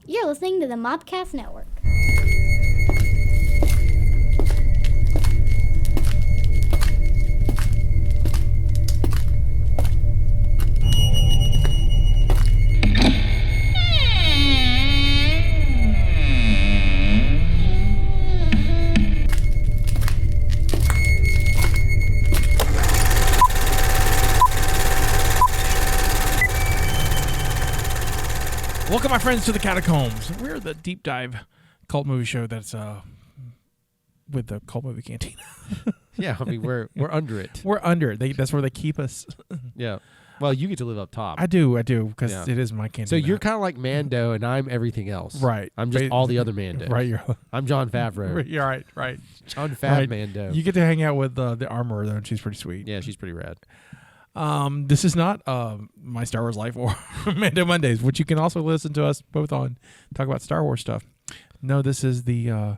You're listening to the Mobcast Network. Welcome, my friends, to the Catacombs. We're the deep dive cult movie show that's with the Cult Movie Cantina. Yeah, I mean we're under it. We're under it. That's where they keep us. Yeah. Well, you get to live up top. I do, because it is my cantina. So you're kind of like Mando, and I'm everything else. Right. I'm just all the other Mandos. Right. I'm John Favreau. You're right. John Fav Mando. You get to hang out with the armorer, though, and she's pretty sweet. Yeah, she's pretty rad. This is not my Star Wars Life or Mando Mondays, which you can also listen to us both on, talk about Star Wars stuff. No, this is the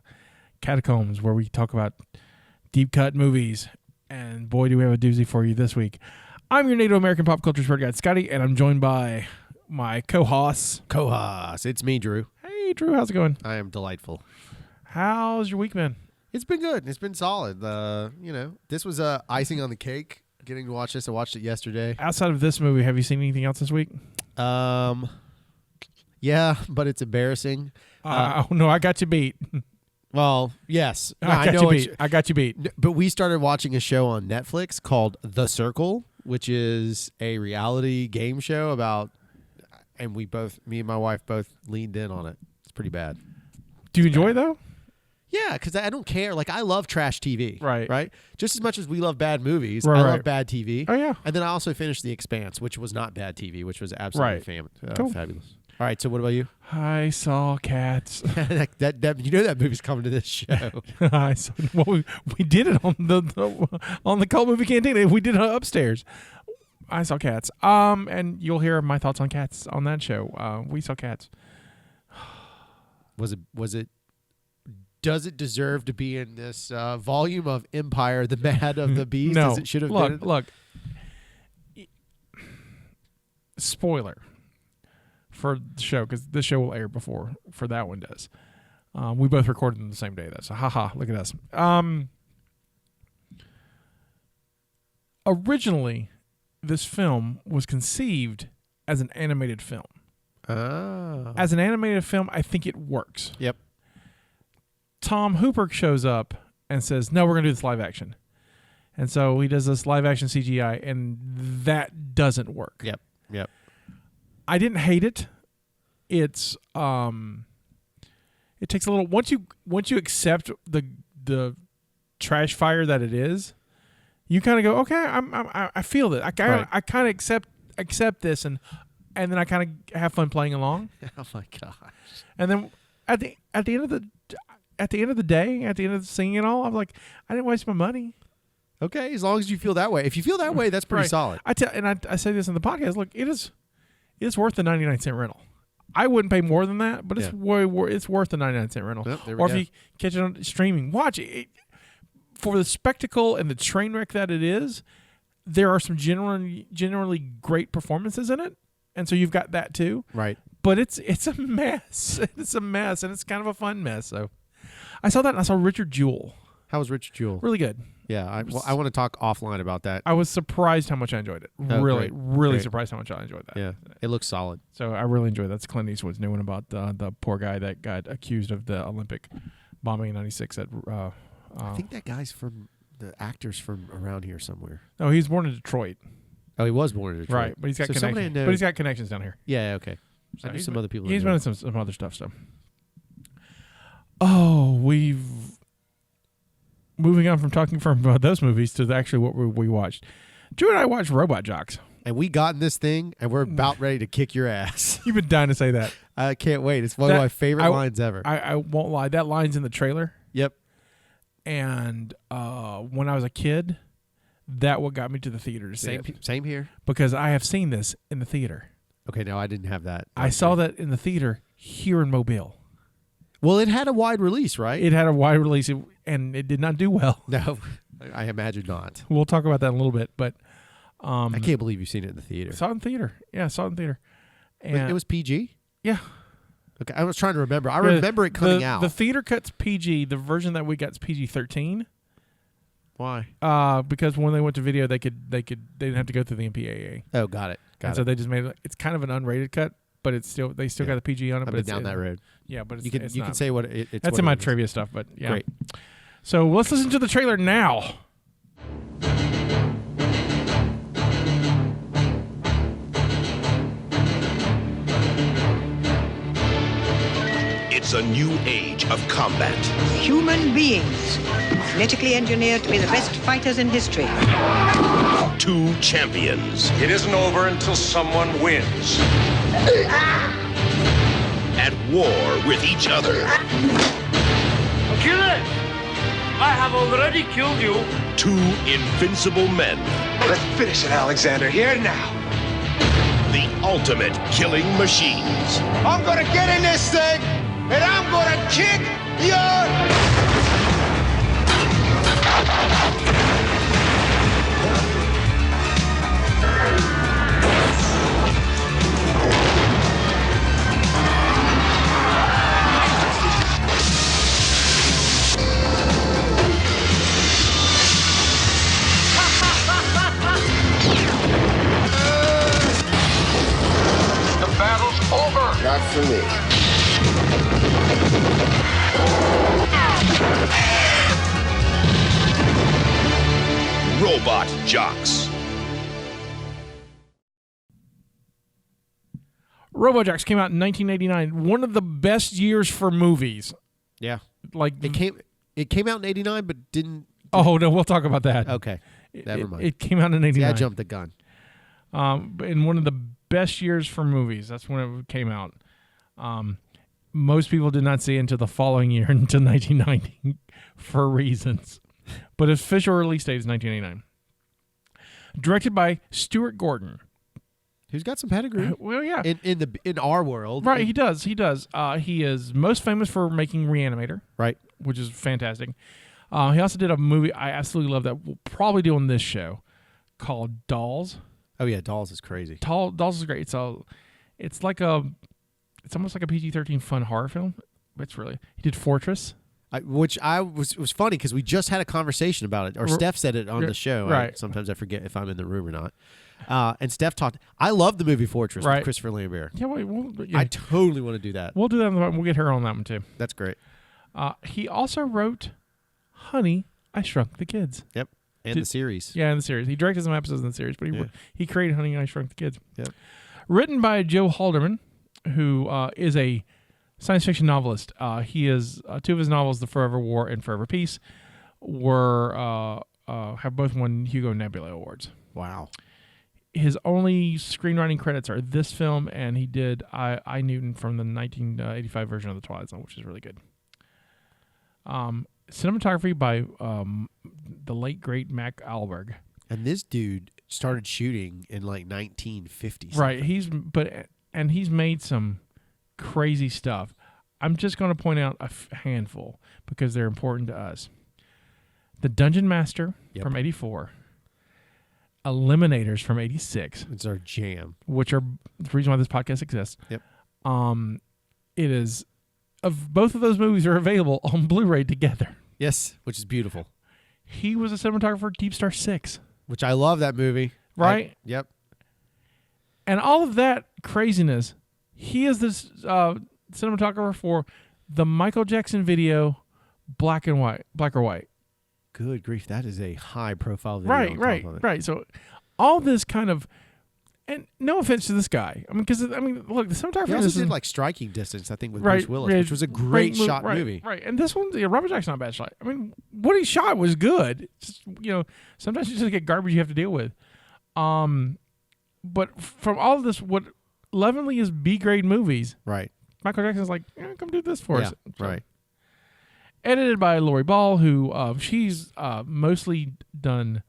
Catacombs, where we talk about deep cut movies. And boy, do we have a doozy for you this week. I'm your Native American pop culture expert guide, Scotty, and I'm joined by my co-host. It's me, Drew. Hey, Drew, how's it going? I am delightful. How's your week been? It's been good. It's been solid. This was icing on the cake. Getting to watch this. I watched it yesterday. Outside of this movie, have you seen anything else this week? Yeah, but it's embarrassing. No, I got you beat. Well, yes. I got you beat. But we started watching a show on Netflix called The Circle, which is a reality game show about, and me and my wife both leaned in on it. It's pretty bad. Do you enjoy it, though? Yeah, because I don't care. Like, I love trash TV. Right. Just as much as we love bad movies, Right. I love bad TV. Oh, yeah. And then I also finished The Expanse, which was not bad TV, which was absolutely Cool. fabulous. All right, so what about you? I saw cats. that you know that movie's coming to this show. We did it on the Cult Movie Cantina. We did it upstairs. I saw cats. And you'll hear my thoughts on cats on that show. We saw cats. Was it? Does it deserve to be in this volume of Empire, the Mad of the Beast? No. As it should have been? Look. Spoiler for the show, because this show will air before that one does. We both recorded them the same day, though. So, look at us. Originally, this film was conceived as an animated film. Oh. As an animated film, I think it works. Yep. Tom Hooper shows up and says, no, we're going to do this live action. And so he does this live action CGI, and that doesn't work. Yep. I didn't hate it. It's it takes a little, once you accept the trash fire that it is, you kind of go, okay, I feel that. I kind of accept this, and then I kind of have fun playing along. Oh my gosh. And then at the end of the day, at the end of singing it all, I was like, I didn't waste my money. Okay, as long as you feel that way. If you feel that way, that's pretty solid. I say this in the podcast. Look, it's worth the 99-cent rental. I wouldn't pay more than that, but it's worth the 99-cent rental. Yep, if you catch it on streaming, watch it. For the spectacle and the train wreck that it is, there are some generally great performances in it, and so you've got that too. Right. But it's a mess. It's a mess, and it's kind of a fun mess. So I saw that, and I saw Richard Jewell. How was Richard Jewell? Really good. Yeah, I want to talk offline about that. I was surprised how much I enjoyed it. Oh, really great. surprised how much I enjoyed that. Yeah, it looks solid. So I really enjoyed that. That's Clint Eastwood's new one about the poor guy that got accused of the Olympic bombing in '96. I think that guy's from the actor's from around here somewhere. No, he was born in Detroit. Oh, he was born in Detroit. Right, but he's got connections. But he's got connections down here. Yeah, okay. So I knew some other people. He's been in some other stuff. So, moving on from talking from those movies to actually what we watched. Drew and I watched Robot Jocks. And we got in this thing, and we're about ready to kick your ass. You've been dying to say that. I can't wait. It's one of my favorite lines ever. I won't lie. That line's in the trailer. Yep. And when I was a kid, that what got me to the theater to see it. Same here. Because I have seen this in the theater. Okay, no, I didn't have that. I saw that in the theater here in Mobile. Well, it had a wide release, right? It had a wide release, and it did not do well. No, I imagine not. We'll talk about that in a little bit, but I can't believe you've seen it in the theater. Saw it in theater. Yeah, saw it in theater. And it was PG? Yeah. Okay, I was trying to remember. I remember it coming out. The theater cut's PG. The version that we got is PG-13. Why? Because when they went to video, they didn't have to go through the MPAA. Oh, got it. So they just made it. It's kind of an unrated cut, but they still got the PG on it. I've been down that road. Yeah, but you can say what it's. That's what in my it is. trivia stuff, but yeah. Great. So let's listen to the trailer now. It's a new age of combat. Human beings, genetically engineered to be the best fighters in history. Two champions It isn't over until someone wins. at war with each other. Kill it! I have already killed you. Two invincible men. Let's finish it, Alexander, here now. The ultimate killing machines. I'm gonna get in this thing, and I'm gonna kick your... The battle's over. Not for me. Robot Jocks. RoboJacks came out in 1989. One of the best years for movies. Yeah. Like It came out in '89, but didn't. Oh no, we'll talk about that. Okay. Never mind. It came out in '89. Yeah, I jumped the gun. In one of the best years for movies. That's when it came out. Most people did not see it until the following year, until 1990, for reasons. But its official release date is 1989. Directed by Stuart Gordon. Who's got some pedigree? Well, yeah. In our world, Right, he does. He does. He is most famous for making Reanimator, right? which is fantastic. He also did a movie I absolutely love that we'll probably do on this show called Dolls. Oh yeah, Dolls is crazy. Dolls is great. It's almost like a PG-13 fun horror film. It's really. He did Fortress. Which was funny because we just had a conversation about it, or Steph said it on the show. Right. Sometimes I forget if I'm in the room or not. And Steph talked. I love the movie Fortress Right. with Christopher Lambert. Yeah, I totally want to do that. we'll do that. We'll get her on that one too. That's great. He also wrote Honey, I Shrunk the Kids. Yep. And the series. Yeah, in the series. He directed some episodes in the series, but he created Honey, I Shrunk the Kids. Yep. Written by Joe Haldeman, who is a science fiction novelist. He is two of his novels, The Forever War and Forever Peace, have both won Hugo and Nebula Awards. Wow. His only screenwriting credits are this film, and he did I Newton from the 1985 version of The Twilight Zone, which is really good. Cinematography by the late great Mac Alberg. And this dude started shooting in like 1950s. Right. He's made some crazy stuff. I'm just going to point out a handful because they're important to us. The Dungeon Master from 84. Eliminators from 86. It's our jam. Which are the reason why this podcast exists. Yep. It is both of those movies are available on Blu-ray together. Yes, which is beautiful. He was a cinematographer Deep Star 6. Which I love that movie. Right? Yep. And all of that craziness, he is this cinematographer for the Michael Jackson video Black or White. Good grief, that is a high profile video. Right. So all this kind of, and no offense to this guy. I mean, look, the cinematographer He also did like Striking Distance, I think, with Bruce Willis, which was a great shot movie. Right. And this one, Robert Jackson's not a bad shot. I mean, what he shot was good. It's just, sometimes you just get garbage you have to deal with. But from all of this, what lovingly is B-grade movies, right? Michael Jackson's like, come do this for us. So, right. Edited by Lori Ball, who she's mostly done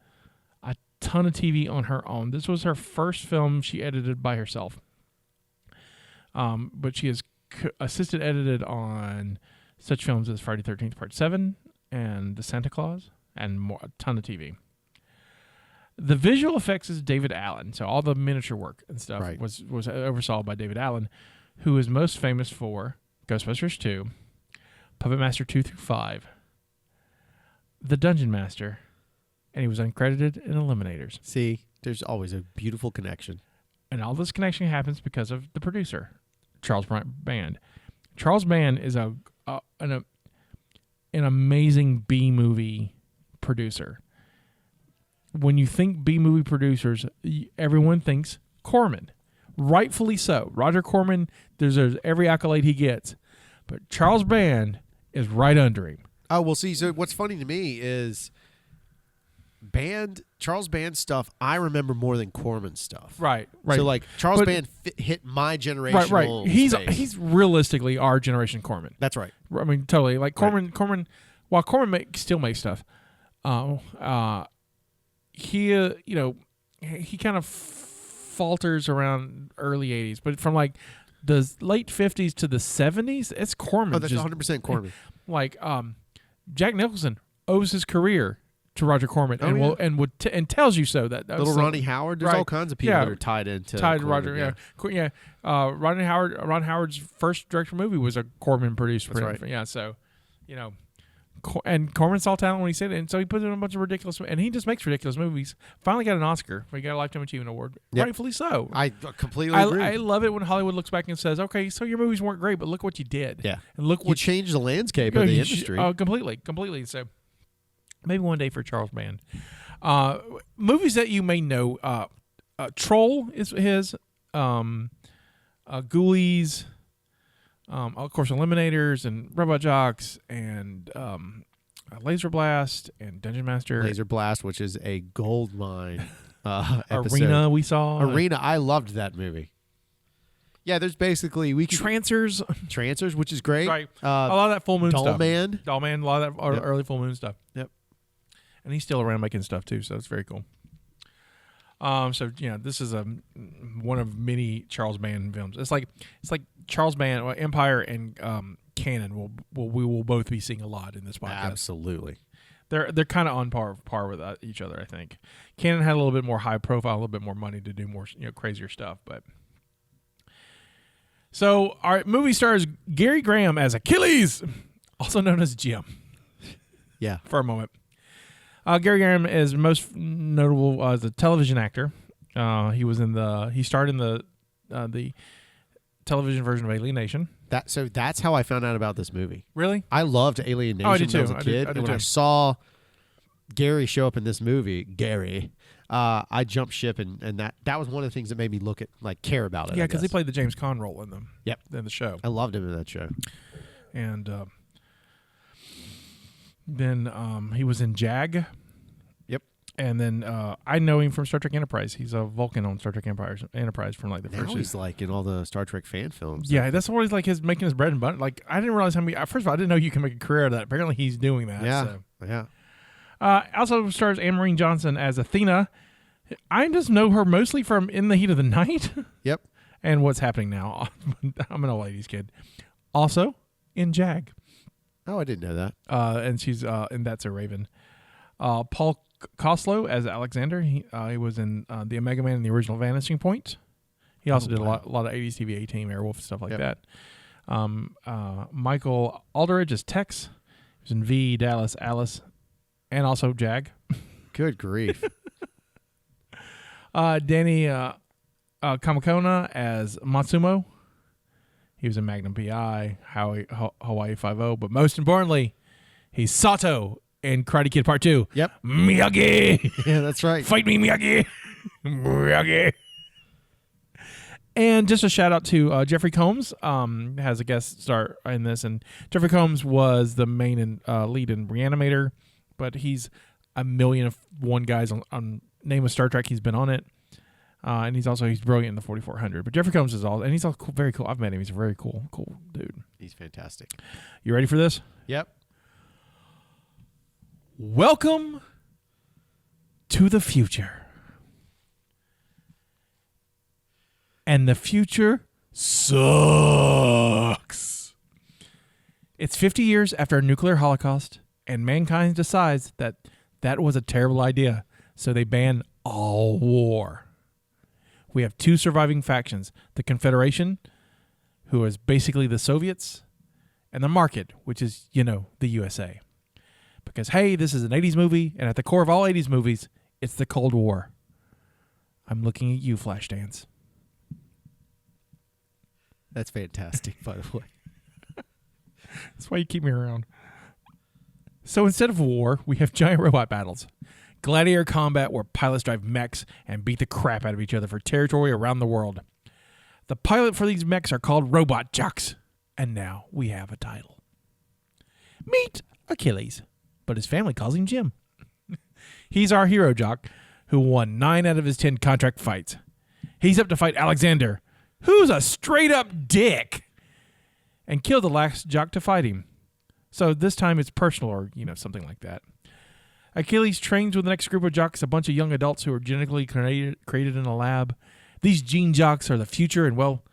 a ton of TV on her own. This was her first film she edited by herself. But she has assisted edited on such films as Friday the 13th Part 7 and The Santa Claus and a ton of TV. The visual effects is David Allen. So all the miniature work and stuff was oversaw by David Allen, who is most famous for Ghostbusters 2, Puppet Master 2 through 5, The Dungeon Master, and he was uncredited in Eliminators. See, there's always a beautiful connection. And all this connection happens because of the producer, Charles Band. Charles Band is an amazing B-movie producer. When you think B-movie producers, everyone thinks Corman. Rightfully so. Roger Corman deserves every accolade he gets. But Charles Band is right under him. Oh, well, see, so what's funny to me is Charles Band stuff I remember more than Corman stuff. Right. So, like, Charles Band hit my generation. Right. He's realistically our generation Corman. That's right. I mean, totally. Like, Corman, while Corman still makes stuff, he kind of falters around early 80s, but from like the late 50s to the 70s, it's Corman. Oh, that's 100% Corman. Like Jack Nicholson owes his career to Roger Corman, and tells you so. That Little Ronnie Howard. There's all kinds of people that are tied into Corman, Roger. Ron Howard's first director movie was a Corman produced. That's right. Yeah, so and Corman saw talent when he said it, and so he put in a bunch of ridiculous, and he just makes ridiculous movies. Finally got an Oscar. He got a Lifetime Achievement Award. Yep. Rightfully so. I completely agree. I love it when Hollywood looks back and says, okay, so your movies weren't great, but look what you did. Yeah. And look what you changed the landscape of the industry. Completely. So maybe one day for Charles Band. Movies that you may know, Troll is his, Ghoulies, of course, Eliminators and Robot Jocks and Laser Blast and Dungeon Master. Laser Blast, which is a gold mine episode. Arena we saw. Arena, I loved that movie. Yeah, there's basically Trancers, which is great. Right. A lot of that Full Moon stuff. Doll Man, a lot of that early Full Moon stuff. Yep. And he's still around making stuff too, so it's very cool. This is one of many Charles Band films. It's like Charles Band, Empire, and Canon. We will both be seeing a lot in this podcast. Absolutely, they're kind of on par with each other. I think Canon had a little bit more high profile, a little bit more money to do more crazier stuff. But so our movie stars Gary Grahm as Achilles, also known as Jim. Yeah, for a moment. Gary Grahm is most notable as a television actor. He starred in the television version of Alien Nation. That's how I found out about this movie. Really? I loved Alien Nation I did when I was too. a kid. I did and when too. I saw Gary show up in this movie, I jumped ship, and that was one of the things that made me care about it. Yeah, because he played the James Caan role in them. Yep. In the show. I loved him in that show. And then he was in Jag. Yep. And then I know him from Star Trek Enterprise. He's a Vulcan on Star Trek Enterprise from the first. Now he's in all the Star Trek fan films. Yeah, that's what he's making his bread and butter. Like, I didn't realize how many. First of all, I didn't know you can make a career out of that. Apparently, he's doing that. Yeah. So. Yeah. Also stars Anne-Marie Johnson as Athena. I just know her mostly from In the Heat of the Night. Yep. And What's Happening Now. I'm an old ladies kid. Also in Jag. Oh, I didn't know that. And she's in That's a Raven. Paul Koslow as Alexander. He was in the Omega Man and the original Vanishing Point. He also did a lot of 80s TV, A-Team, Airwolf, and stuff like that. Michael Aldridge as Tex. He was in V, Dallas, Alice, and also Jag. Good grief. Danny Kamakona as Matsumo. He was in Magnum P.I., Hawaii Five-0, but most importantly, he's Sato in Karate Kid Part 2. Yep. Miyagi! Yeah, that's right. Fight me, Miyagi! Miyagi! And just a shout out to Jeffrey Combs, has a guest star in this, and Jeffrey Combs was the main lead in Reanimator, but he's a million of one guys on name of Star Trek. He's been on it. And he's brilliant in the 4400. But Jeffrey Combs is and he's all cool, very cool. I've met him. He's a very cool dude. He's fantastic. You ready for this? Yep. Welcome to the future. And the future sucks. It's 50 years after a nuclear holocaust, and mankind decides that was a terrible idea, so they ban all war. We have two surviving factions, the Confederation, who is basically the Soviets, and the market, which is, the USA. Because, hey, this is an 80s movie, and at the core of all 80s movies, it's the Cold War. I'm looking at you, Flashdance. That's fantastic, by the way. That's why you keep me around. So instead of war, we have giant robot battles. Gladiator combat where pilots drive mechs and beat the crap out of each other for territory around the world. The pilot for these mechs are called robot jocks. And now we have a title. Meet Achilles, but his family calls him Jim. He's our hero jock who won 9 out of his 10 contract fights. He's up to fight Alexander, who's a straight-up dick, and kill the last jock to fight him. So this time it's personal or, something like that. Achilles trains with the next group of jocks, a bunch of young adults who are genetically created in a lab. These gene jocks are the future, and, well,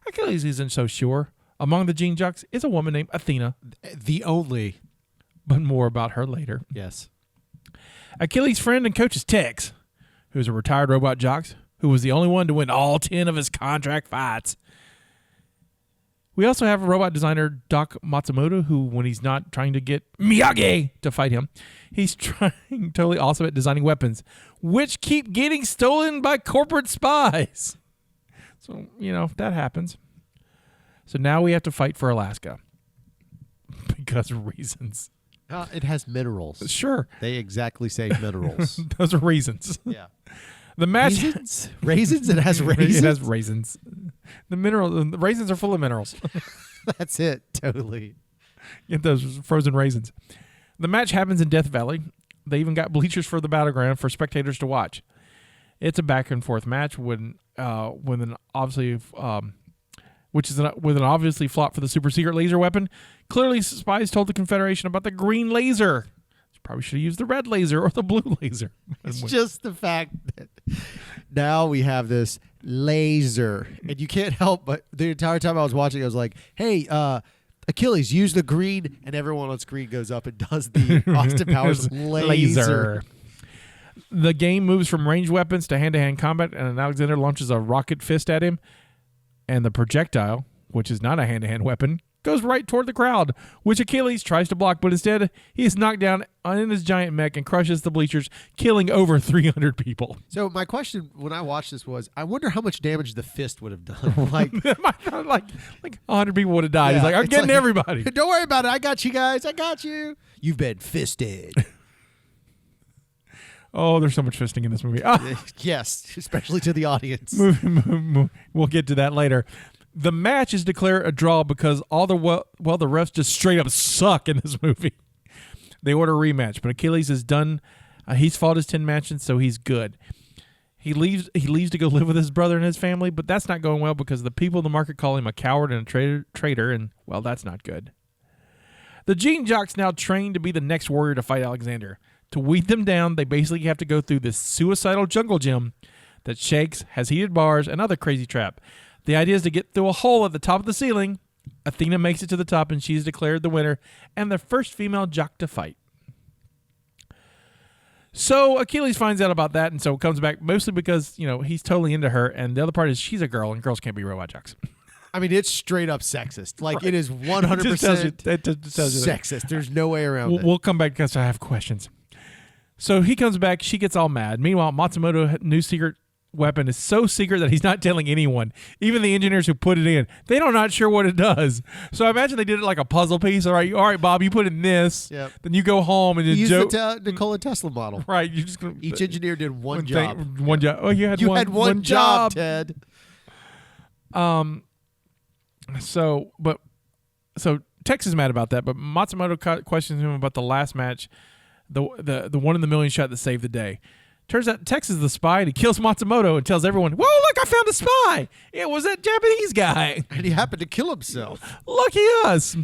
Achilles isn't so sure. Among the gene jocks is a woman named Athena. The only. But more about her later. Yes. Achilles' friend and coach is Tex, who's a retired robot jock who was the only one to win all 10 of his contract fights. We also have a robot designer, Doc Matsumoto, who, when he's not trying to get Miyagi to fight him, he's trying totally awesome at designing weapons, which keep getting stolen by corporate spies. So, that happens. So now we have to fight for Alaska. Because of reasons. It has minerals. Sure. They exactly say minerals. Those are reasons. Yeah. The match Raisins? Raisins? It has raisins? It has raisins. The raisins are full of minerals. That's it. Totally. Get those frozen raisins. The match happens in Death Valley. They even got bleachers for the battleground for spectators to watch. It's a back and forth match with an obviously with an obviously flop for the super secret laser weapon. Clearly, spies told the Confederation about the green laser. Probably should have used the red laser or the blue laser. It's just the fact that now we have this laser, and you can't help but the entire time I was watching, I was like, "Hey, Achilles, use the green," and everyone on screen goes up and does the Austin Powers laser. The game moves from ranged weapons to hand-to-hand combat, and Alexander launches a rocket fist at him, and the projectile, which is not a hand-to-hand weapon, goes right toward the crowd, which Achilles tries to block, but instead he is knocked down in his giant mech and crushes the bleachers, killing over 300 people. So my question when I watched this was, I wonder how much damage the fist would have done. like 100 people would have died. Yeah, He's like, I'm it's getting like, everybody. Don't worry about it. I got you guys. I got you. You've been fisted. Oh, there's so much fisting in this movie. Yes, especially to the audience. We'll get to that later. The match is declared a draw because the refs just straight up suck in this movie. They order a rematch, but Achilles is done. He's fought his 10 matches, so he's good. He leaves to go live with his brother and his family, but that's not going well because the people in the market call him a coward and a traitor, and, well, that's not good. The Gene Jocks now train to be the next warrior to fight Alexander. To weed them down, they basically have to go through this suicidal jungle gym that shakes, has heated bars, and other crazy trap. The idea is to get through a hole at the top of the ceiling. Athena makes it to the top, and she's declared the winner and the first female jock to fight. So Achilles finds out about that, and so comes back mostly because, he's totally into her, and the other part is she's a girl, and girls can't be robot jocks. I mean, it's straight up sexist. Like, right. It is 100% sexist. There's no way around it. We'll come back because I have questions. So he comes back, she gets all mad. Meanwhile, Matsumoto's new secret weapon is so secret that he's not telling anyone, even the engineers who put it in. They're not sure what it does. So I imagine they did it like a puzzle piece. All right, Bob, you put in this. Yep. Then you go home and use joke. the Nikola Tesla model. Right. You're just gonna, each engineer did one job. One job. Oh, you had one job, Ted. So Tex is mad about that, but Matsumoto questions him about the last match, the one in the million shot that saved the day. Turns out Tex is the spy, and he kills Matsumoto and tells everyone, "Whoa, look, I found a spy! It was that Japanese guy." And he happened to kill himself. Lucky us.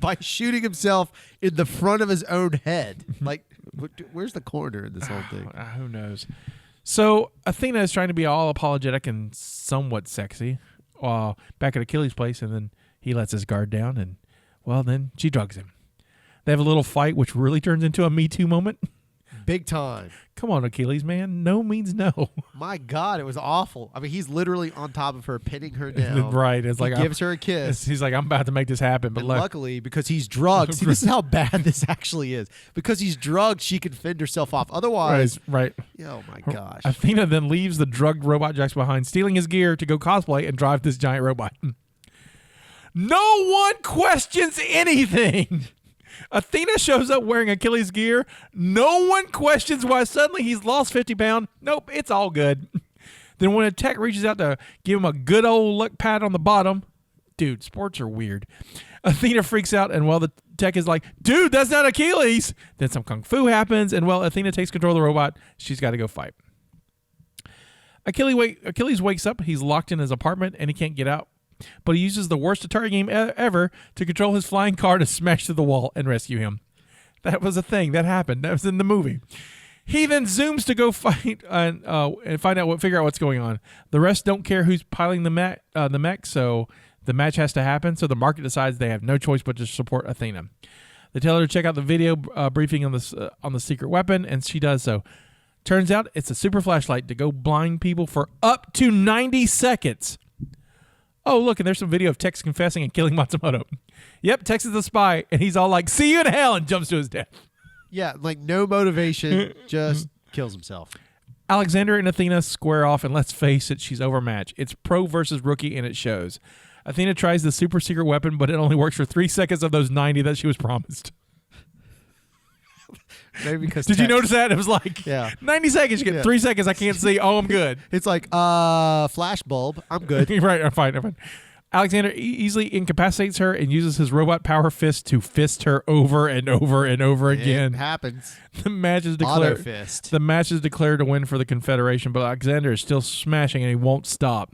By shooting himself in the front of his own head. Like, where's the corner in this whole thing? Who knows? So Athena is trying to be all apologetic and somewhat sexy back at Achilles' place, and then he lets his guard down, and, well, then she drugs him. They have a little fight, which really turns into a Me Too moment. Big time. Come on, Achilles, man. No means no. My God, it was awful. I mean, he's literally on top of her, pinning her down. Right. It's like he gives her a kiss. He's like, I'm about to make this happen. But And luckily, because he's drugged, see, this is how bad this actually is. Because he's drugged, she can fend herself off. Otherwise, right. Oh my gosh. Athena then leaves the drugged robot Jax behind, stealing his gear to go cosplay and drive this giant robot. No one questions anything. Athena shows up wearing Achilles' gear. No one questions why suddenly he's lost 50 pounds. Nope, it's all good. Then when a tech reaches out to give him a good old look pat on the bottom, dude, sports are weird. Athena freaks out, and the tech is like, dude, that's not Achilles. Then some kung fu happens, and Athena takes control of the robot. She's got to go fight. Achilles wakes up. He's locked in his apartment, and he can't get out. But he uses the worst Atari game ever to control his flying car to smash through the wall and rescue him. That was a thing that happened. That was in the movie. He then zooms to go fight and figure out what's going on. The rest don't care who's piloting the mech, so the match has to happen. So the market decides they have no choice but to support Athena. They tell her to check out the video briefing on the secret weapon, and she does so. Turns out it's a super flashlight to go blind people for up to 90 seconds. Oh, look, and there's some video of Tex confessing and killing Matsumoto. Yep, Tex is the spy, and he's all like, see you in hell, and jumps to his death. Yeah, like no motivation, just kills himself. Alexander and Athena square off, and let's face it, she's overmatched. It's pro versus rookie, and it shows. Athena tries the super secret weapon, but it only works for 3 seconds of those 90 that she was promised. Maybe because Did you notice that? It was like 90 seconds. You get 3 seconds. I can't see. Oh, I'm good. It's like, flash bulb. I'm good. Right. I'm fine. Alexander easily incapacitates her and uses his robot power fist to fist her over and over and over again. It happens. The match is declared. Auto fist. The match is declared to win for the Confederation, but Alexander is still smashing and he won't stop.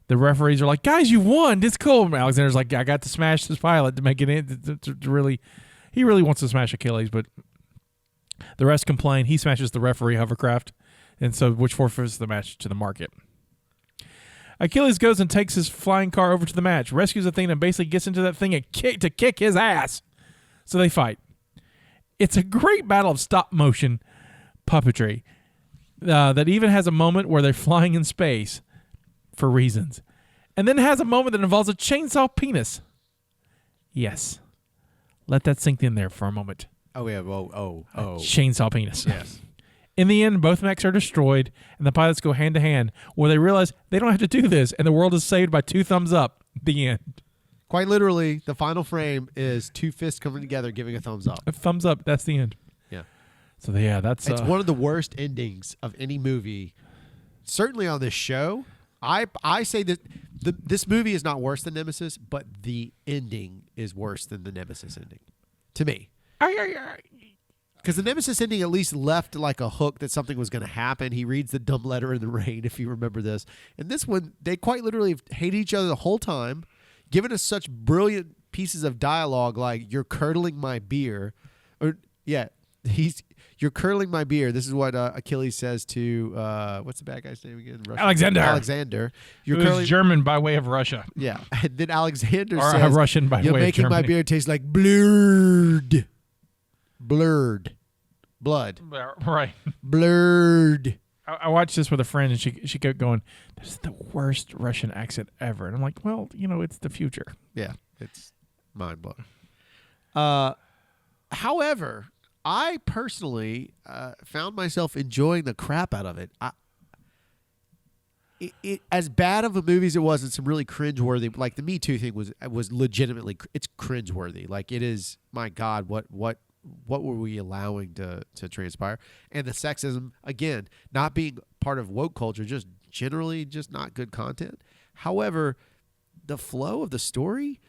The referees are like, guys, you won. It's cool. And Alexander's like, I got to smash this pilot to make it in. To really, he really wants to smash Achilles, but the rest complain. He smashes the referee hovercraft, and so which forfeits the match to the market. Achilles goes and takes his flying car over to the match, rescues Athena, and basically gets into that thing and kick his ass. So they fight. It's a great battle of stop motion puppetry that even has a moment where they're flying in space for reasons, and then has a moment that involves a chainsaw penis. Yes, let that sink in there for a moment. Oh yeah, Chainsaw penis. Yes. In the end, both mechs are destroyed, and the pilots go hand to hand, where they realize they don't have to do this, and the world is saved by 2 thumbs up. The end. Quite literally, the final frame is 2 fists coming together, giving a thumbs up. A thumbs up. That's the end. Yeah. So that's it's one of the worst endings of any movie, certainly on this show. I say that this movie is not worse than Nemesis, but the ending is worse than the Nemesis ending, to me. Because the Nemesis ending at least left like a hook that something was going to happen. He reads the dumb letter in the rain, if you remember this. And this one, they quite literally hated each other the whole time, giving us such brilliant pieces of dialogue like, you're curdling my beer. You're curdling my beer. This is what Achilles says to, what's the bad guy's name again? Alexander. You're German by way of Russia. Yeah. And then Alexander or says, Russian by you're way of making Germany. my beer taste like blurred. Blood. Right. Blurred. I watched this with a friend, and she kept going, this is the worst Russian accent ever. And I'm like, well, it's the future. Yeah, it's mind-blowing. However, I personally found myself enjoying the crap out of it. It as bad of a movie as it was, and some really cringeworthy, like the Me Too thing was legitimately, it's cringeworthy. Like it is, my God, what were we allowing to transpire? And the sexism, again, not being part of woke culture, just generally just not good content. However, the flow of the story,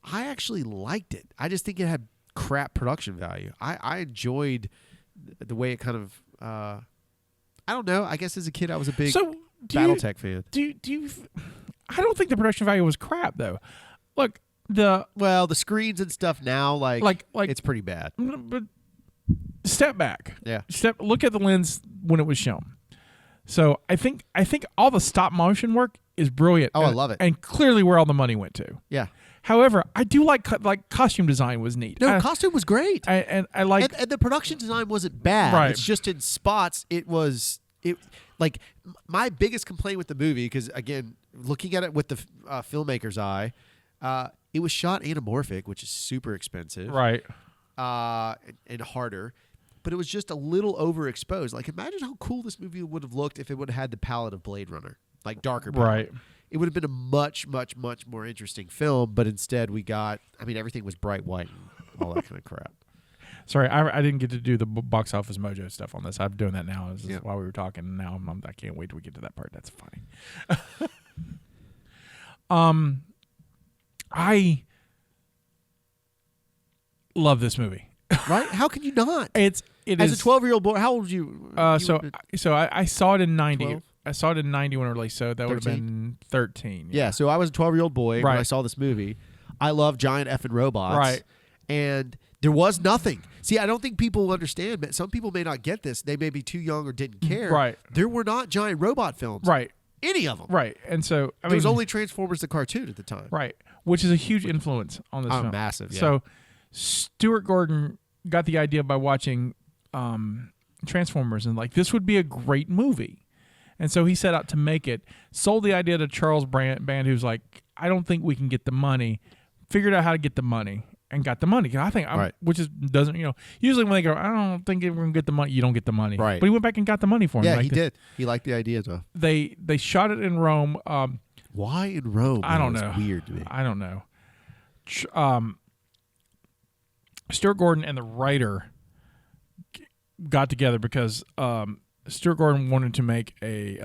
I actually liked it. I just think it had crap production value. I enjoyed the way it kind of, I don't know. I guess as a kid, I was a big BattleTech fan. Do you? I don't think the production value was crap though. Look, the screens and stuff now, like it's pretty bad. But step back. Yeah. Look at the lens when it was shown. So I think all the stop motion work is brilliant. Oh, I love it. And clearly where all the money went to. Yeah. However, I do like costume design was neat. No, costume was great. I like and the production design wasn't bad. Right. It's just in spots it like my biggest complaint with the movie, because again, looking at it with the filmmaker's eye, it was shot anamorphic, which is super expensive, right, and harder. But it was just a little overexposed. Like, imagine how cool this movie would have looked if it would have had the palette of Blade Runner, like darker palette. Right. It would have been a much, much, much more interesting film. But instead, we got. I mean, everything was bright white and all that kind of crap. Sorry, I didn't get to do the box office mojo stuff on this. I'm doing that now. This is while we were talking. Now I can't wait till we get to that part. That's funny. I love this movie. Right? How can you not? It As is a 12-year-old boy, how old were you? So I saw it in 90. 12? I saw it in 90 when it released, so that would have 13? been 13. Yeah, so I was a 12-year-old boy when Right. I saw this movie. I love giant effing robots. Right. And there was nothing. See, I don't think people understand, but some people may not get this. They may be too young or didn't care. Right. There were not giant robot films. Right. Any of them. Right. And so There was only Transformers the cartoon at the time. right, which is a huge influence on this film. Massive, yeah. So Stuart Gordon got the idea by watching Transformers and like this would be a great movie. And so he set out to make it, sold the idea to Charles Band, who's like, I don't think we can get the money, figured out how to get the money, and got the money. I think, Right. which is doesn't, usually when they go, I don't think we're going to get the money, you don't get the money. Right. But he went back and got the money for him. Yeah, Like he did. He liked the idea, though. They shot it in Rome. Why in Rome? I don't That know. was weird to me. I don't know. Stuart Gordon and the writer got together because Stuart Gordon wanted to make a.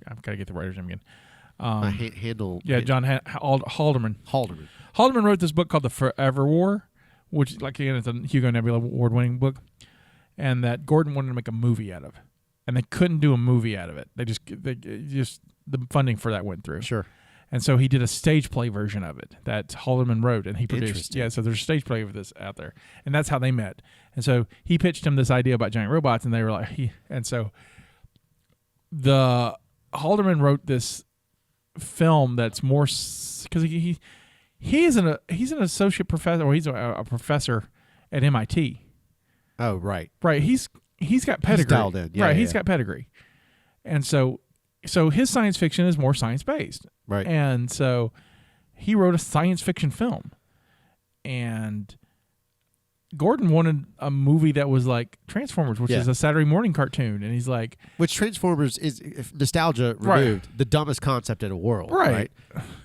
I've got to get the writer's name again. Handle. Yeah, John Haldeman. Haldeman. Haldeman wrote this book called The Forever War, which, like again, it's a Hugo Nebula award-winning book, and that Gordon wanted to make a movie out of, and they couldn't do a movie out of it. They just the funding for that went through. Sure. And so he did a stage play version of it that Haldeman wrote and he produced. Interesting. Yeah, so there's a stage play of this out there. And that's how they met. And so he pitched him this idea about giant robots, and they were like, and so the Haldeman wrote this film that's more, because he's an associate professor, or he's a professor at MIT. Oh, right. Right. He's got pedigree. He's dialed in. Yeah, right. yeah, He's yeah. got pedigree. And so his science fiction is more science-based. Right. And so he wrote a science fiction film. And Gordon wanted a movie that was like Transformers, which is a Saturday morning cartoon. And he's like... Which Transformers is, if nostalgia Right. removed, the dumbest concept in the world. Right.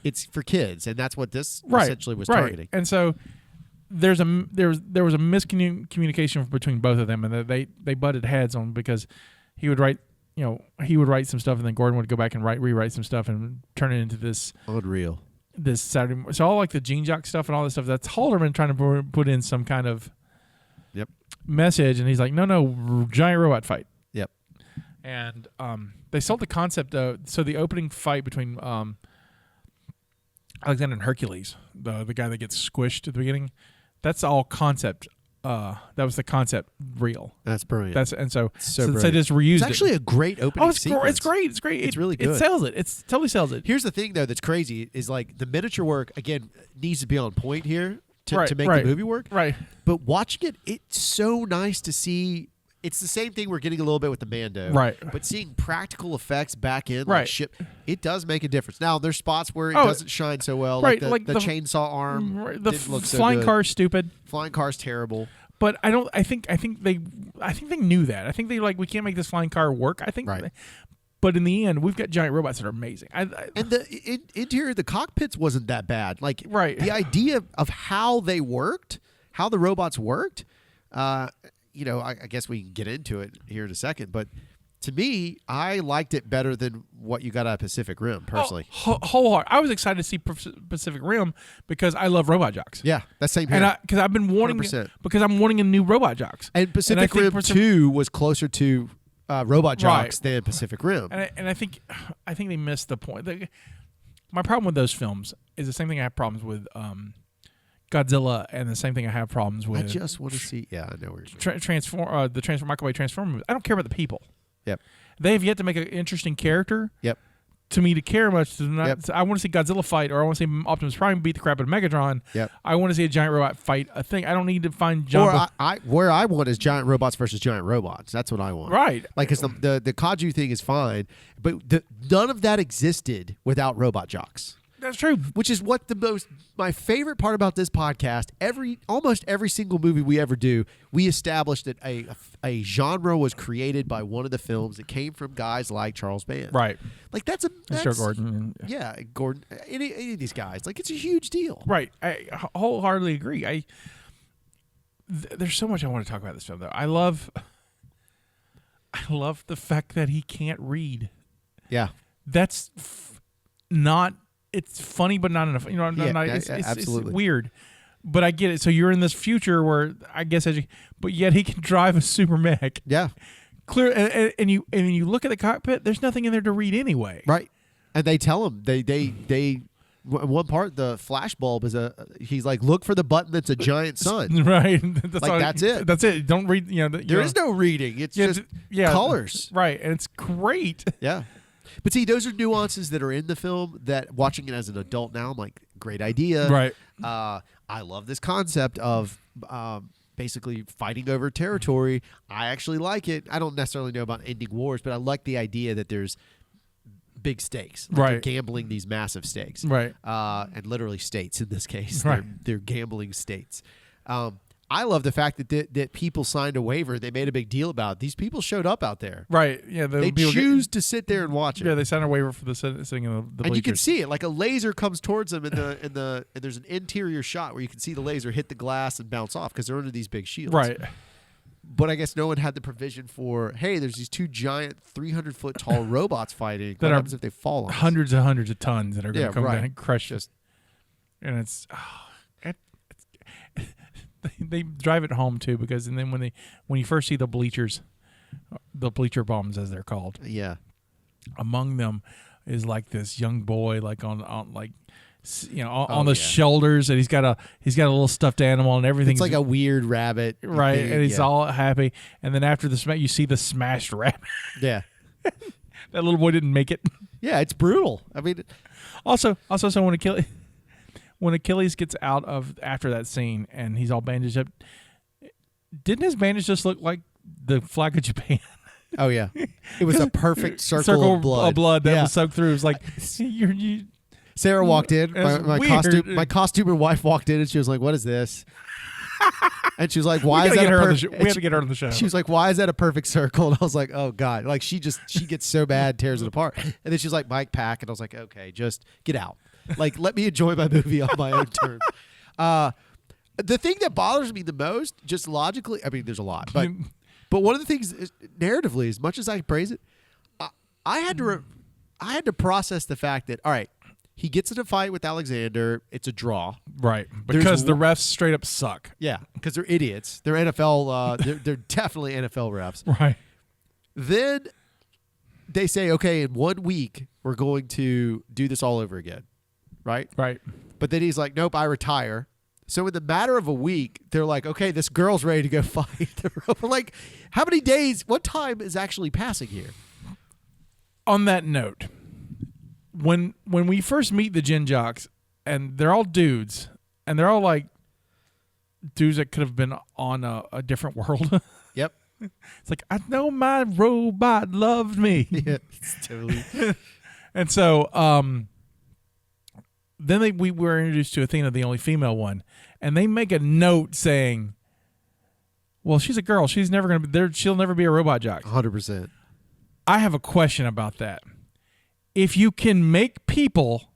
It's for kids, and that's what this Right. essentially was Right. targeting. And so there was a miscommunication between both of them, and they butted heads on because he would write some stuff, and then Gordon would go back and rewrite some stuff and turn it into this Unreal. this Saturday. So all like the Gene Jock stuff and all this stuff, that's Haldeman trying to put in some kind of message, and he's like, no, giant robot fight. Yep. And they sold the concept of, so the opening fight between Alexander and Hercules, the guy that gets squished at the beginning, that's all concept. That was the concept reel. That's brilliant. So they brilliant. just reused It's actually it. a great opening sequence. It's great. It's great. It's really good. It sells it. It totally sells it. Here's the thing, though, that's crazy is like the miniature work, again, needs to be on point here to make Right. the movie work. Right. But watching it, it's so nice to see. It's the same thing we're getting a little bit with the Mando. Right. But seeing practical effects back in, Right. like ship, it does make a difference. Now, there's spots where it Oh, doesn't shine so well. right, Like like the the- chainsaw arm The didn't look so flying good. car's stupid. Flying car's terrible. But I think they knew that. I think they we can't make this flying car work. I think, Right. But in the end, we've got giant robots that are amazing. And the interior of the cockpits wasn't that bad. Like Right. the idea of how they worked, how the robots worked. I guess we can get into it here in a second. But to me, I liked it better than what you got out of Pacific Rim, personally. Wholehearted. I was excited to see Pacific Rim because I love robot jocks. Yeah, that's same here. And because I've been wanting 100%. because I'm wanting a new robot jocks. And Pacific think Rim 2 was closer to Robot Jocks Right. than Pacific Rim. And I think they missed the point. My problem with those films is the same thing I have problems with Godzilla, and the same thing I have problems with. I just want to see. Yeah, I know where you're Michael Bay Transformer movies. I don't care about the people. Yep. They have yet to make an interesting character. Yep. to me to care much. To not, Yep. I want to see Godzilla fight, or I want to see Optimus Prime beat the crap out of Megatron. Yep. I want to see a giant robot fight a thing. I don't need to find John. Or where I want is giant robots versus giant robots. That's what I want. Right. Like, because the kaiju thing is fine, but none of that existed without robot jocks. That's true. Which is what my favorite part about this podcast. Almost every single movie we ever do, we established that a genre was created by one of the films that came from guys like Charles Band. Right. Like that's Stuart Gordon. Yeah, Gordon. Any of these guys. Like it's a huge deal. Right. I wholeheartedly agree. There's so much I want to talk about this film though. I love the fact that he can't read. Yeah. That's not. It's funny, but not enough. You know, it's absolutely weird. But I get it. So you're in this future where I guess, but yet he can drive a super mech. Yeah. Clear, and you look at the cockpit. There's nothing in there to read anyway. Right. And they tell him one part the flash bulb is he's like, look for the button that's a giant sun. Right. That's it. That's it. Don't read. There is no reading. It's just colors. Right, and it's great. Yeah. But see, those are nuances that are in the film that watching it as an adult now, I'm like, great idea. Right. I love this concept of basically fighting over territory. I actually like it. I don't necessarily know about ending wars, but I like the idea that there's big stakes. Like right. They're gambling these massive stakes. Right. And literally states in this case. Right. They're gambling states. I love the fact that people signed a waiver. They made a big deal about it. These people showed up out there. Right. Yeah. They choose to sit there and watch it. Yeah. They signed a waiver for the sitting in the bleachers. And you can see it. Like a laser comes towards them, and there's an interior shot where you can see the laser hit the glass and bounce off because they're under these big shields. Right. But I guess no one had the provision for, hey, there's these two giant 300-foot tall robots fighting. That what are happens if they fall on us? hundreds of tons that are going to come right. down and crush Just and it's they drive it home too, because and then when you first see the bleachers, the bleacher bombs as they're called, yeah, among them is like this young boy like on like on the shoulders, and he's got a little stuffed animal and everything. It's like a weird rabbit, right? thing, And he's all happy, and then after the you see the smashed rabbit. Yeah, that little boy didn't make it. Yeah, it's brutal. I mean, also, so when Achilles gets out of after that scene and he's all bandaged up, didn't his bandage just look like the flag of Japan? Oh yeah, it was a perfect circle of blood. That was soaked through. It was like you. Sarah walked in. My costumer wife walked in and she was like, "What is this?" And she was like, "Why is that?" We had to get her on the show. She was like, "Why is that a perfect circle?" And I was like, "Oh God!" Like she gets so bad, tears it apart. And then she's like, "Mike, pack." And I was like, "Okay, just get out. Like let me enjoy my movie on my own terms." The thing that bothers me the most, just logically, I mean, there's a lot, but one of the things is, narratively, as much as I praise it, I had to process the fact that all right. He gets in a fight with Alexander. It's a draw. Right. Because the refs straight up suck. Yeah, because they're idiots. They're NFL. They're definitely NFL refs. Right. Then they say, okay, in 1 week, we're going to do this all over again. Right? Right. But then he's like, nope, I retire. So in the matter of a week, they're like, okay, this girl's ready to go fight. Like, how many days, what time is actually passing here? On that note, when we first meet the Gen Jocks, and they're all dudes, and they're all like dudes that could have been on a different world. Yep. It's like, I know my robot loved me. Yeah, totally. And so then we were introduced to Athena, the only female one, and they make a note saying, well, she's a girl. She's never going to be there. She'll never be a robot jock. 100%. I have a question about that. If you can make people,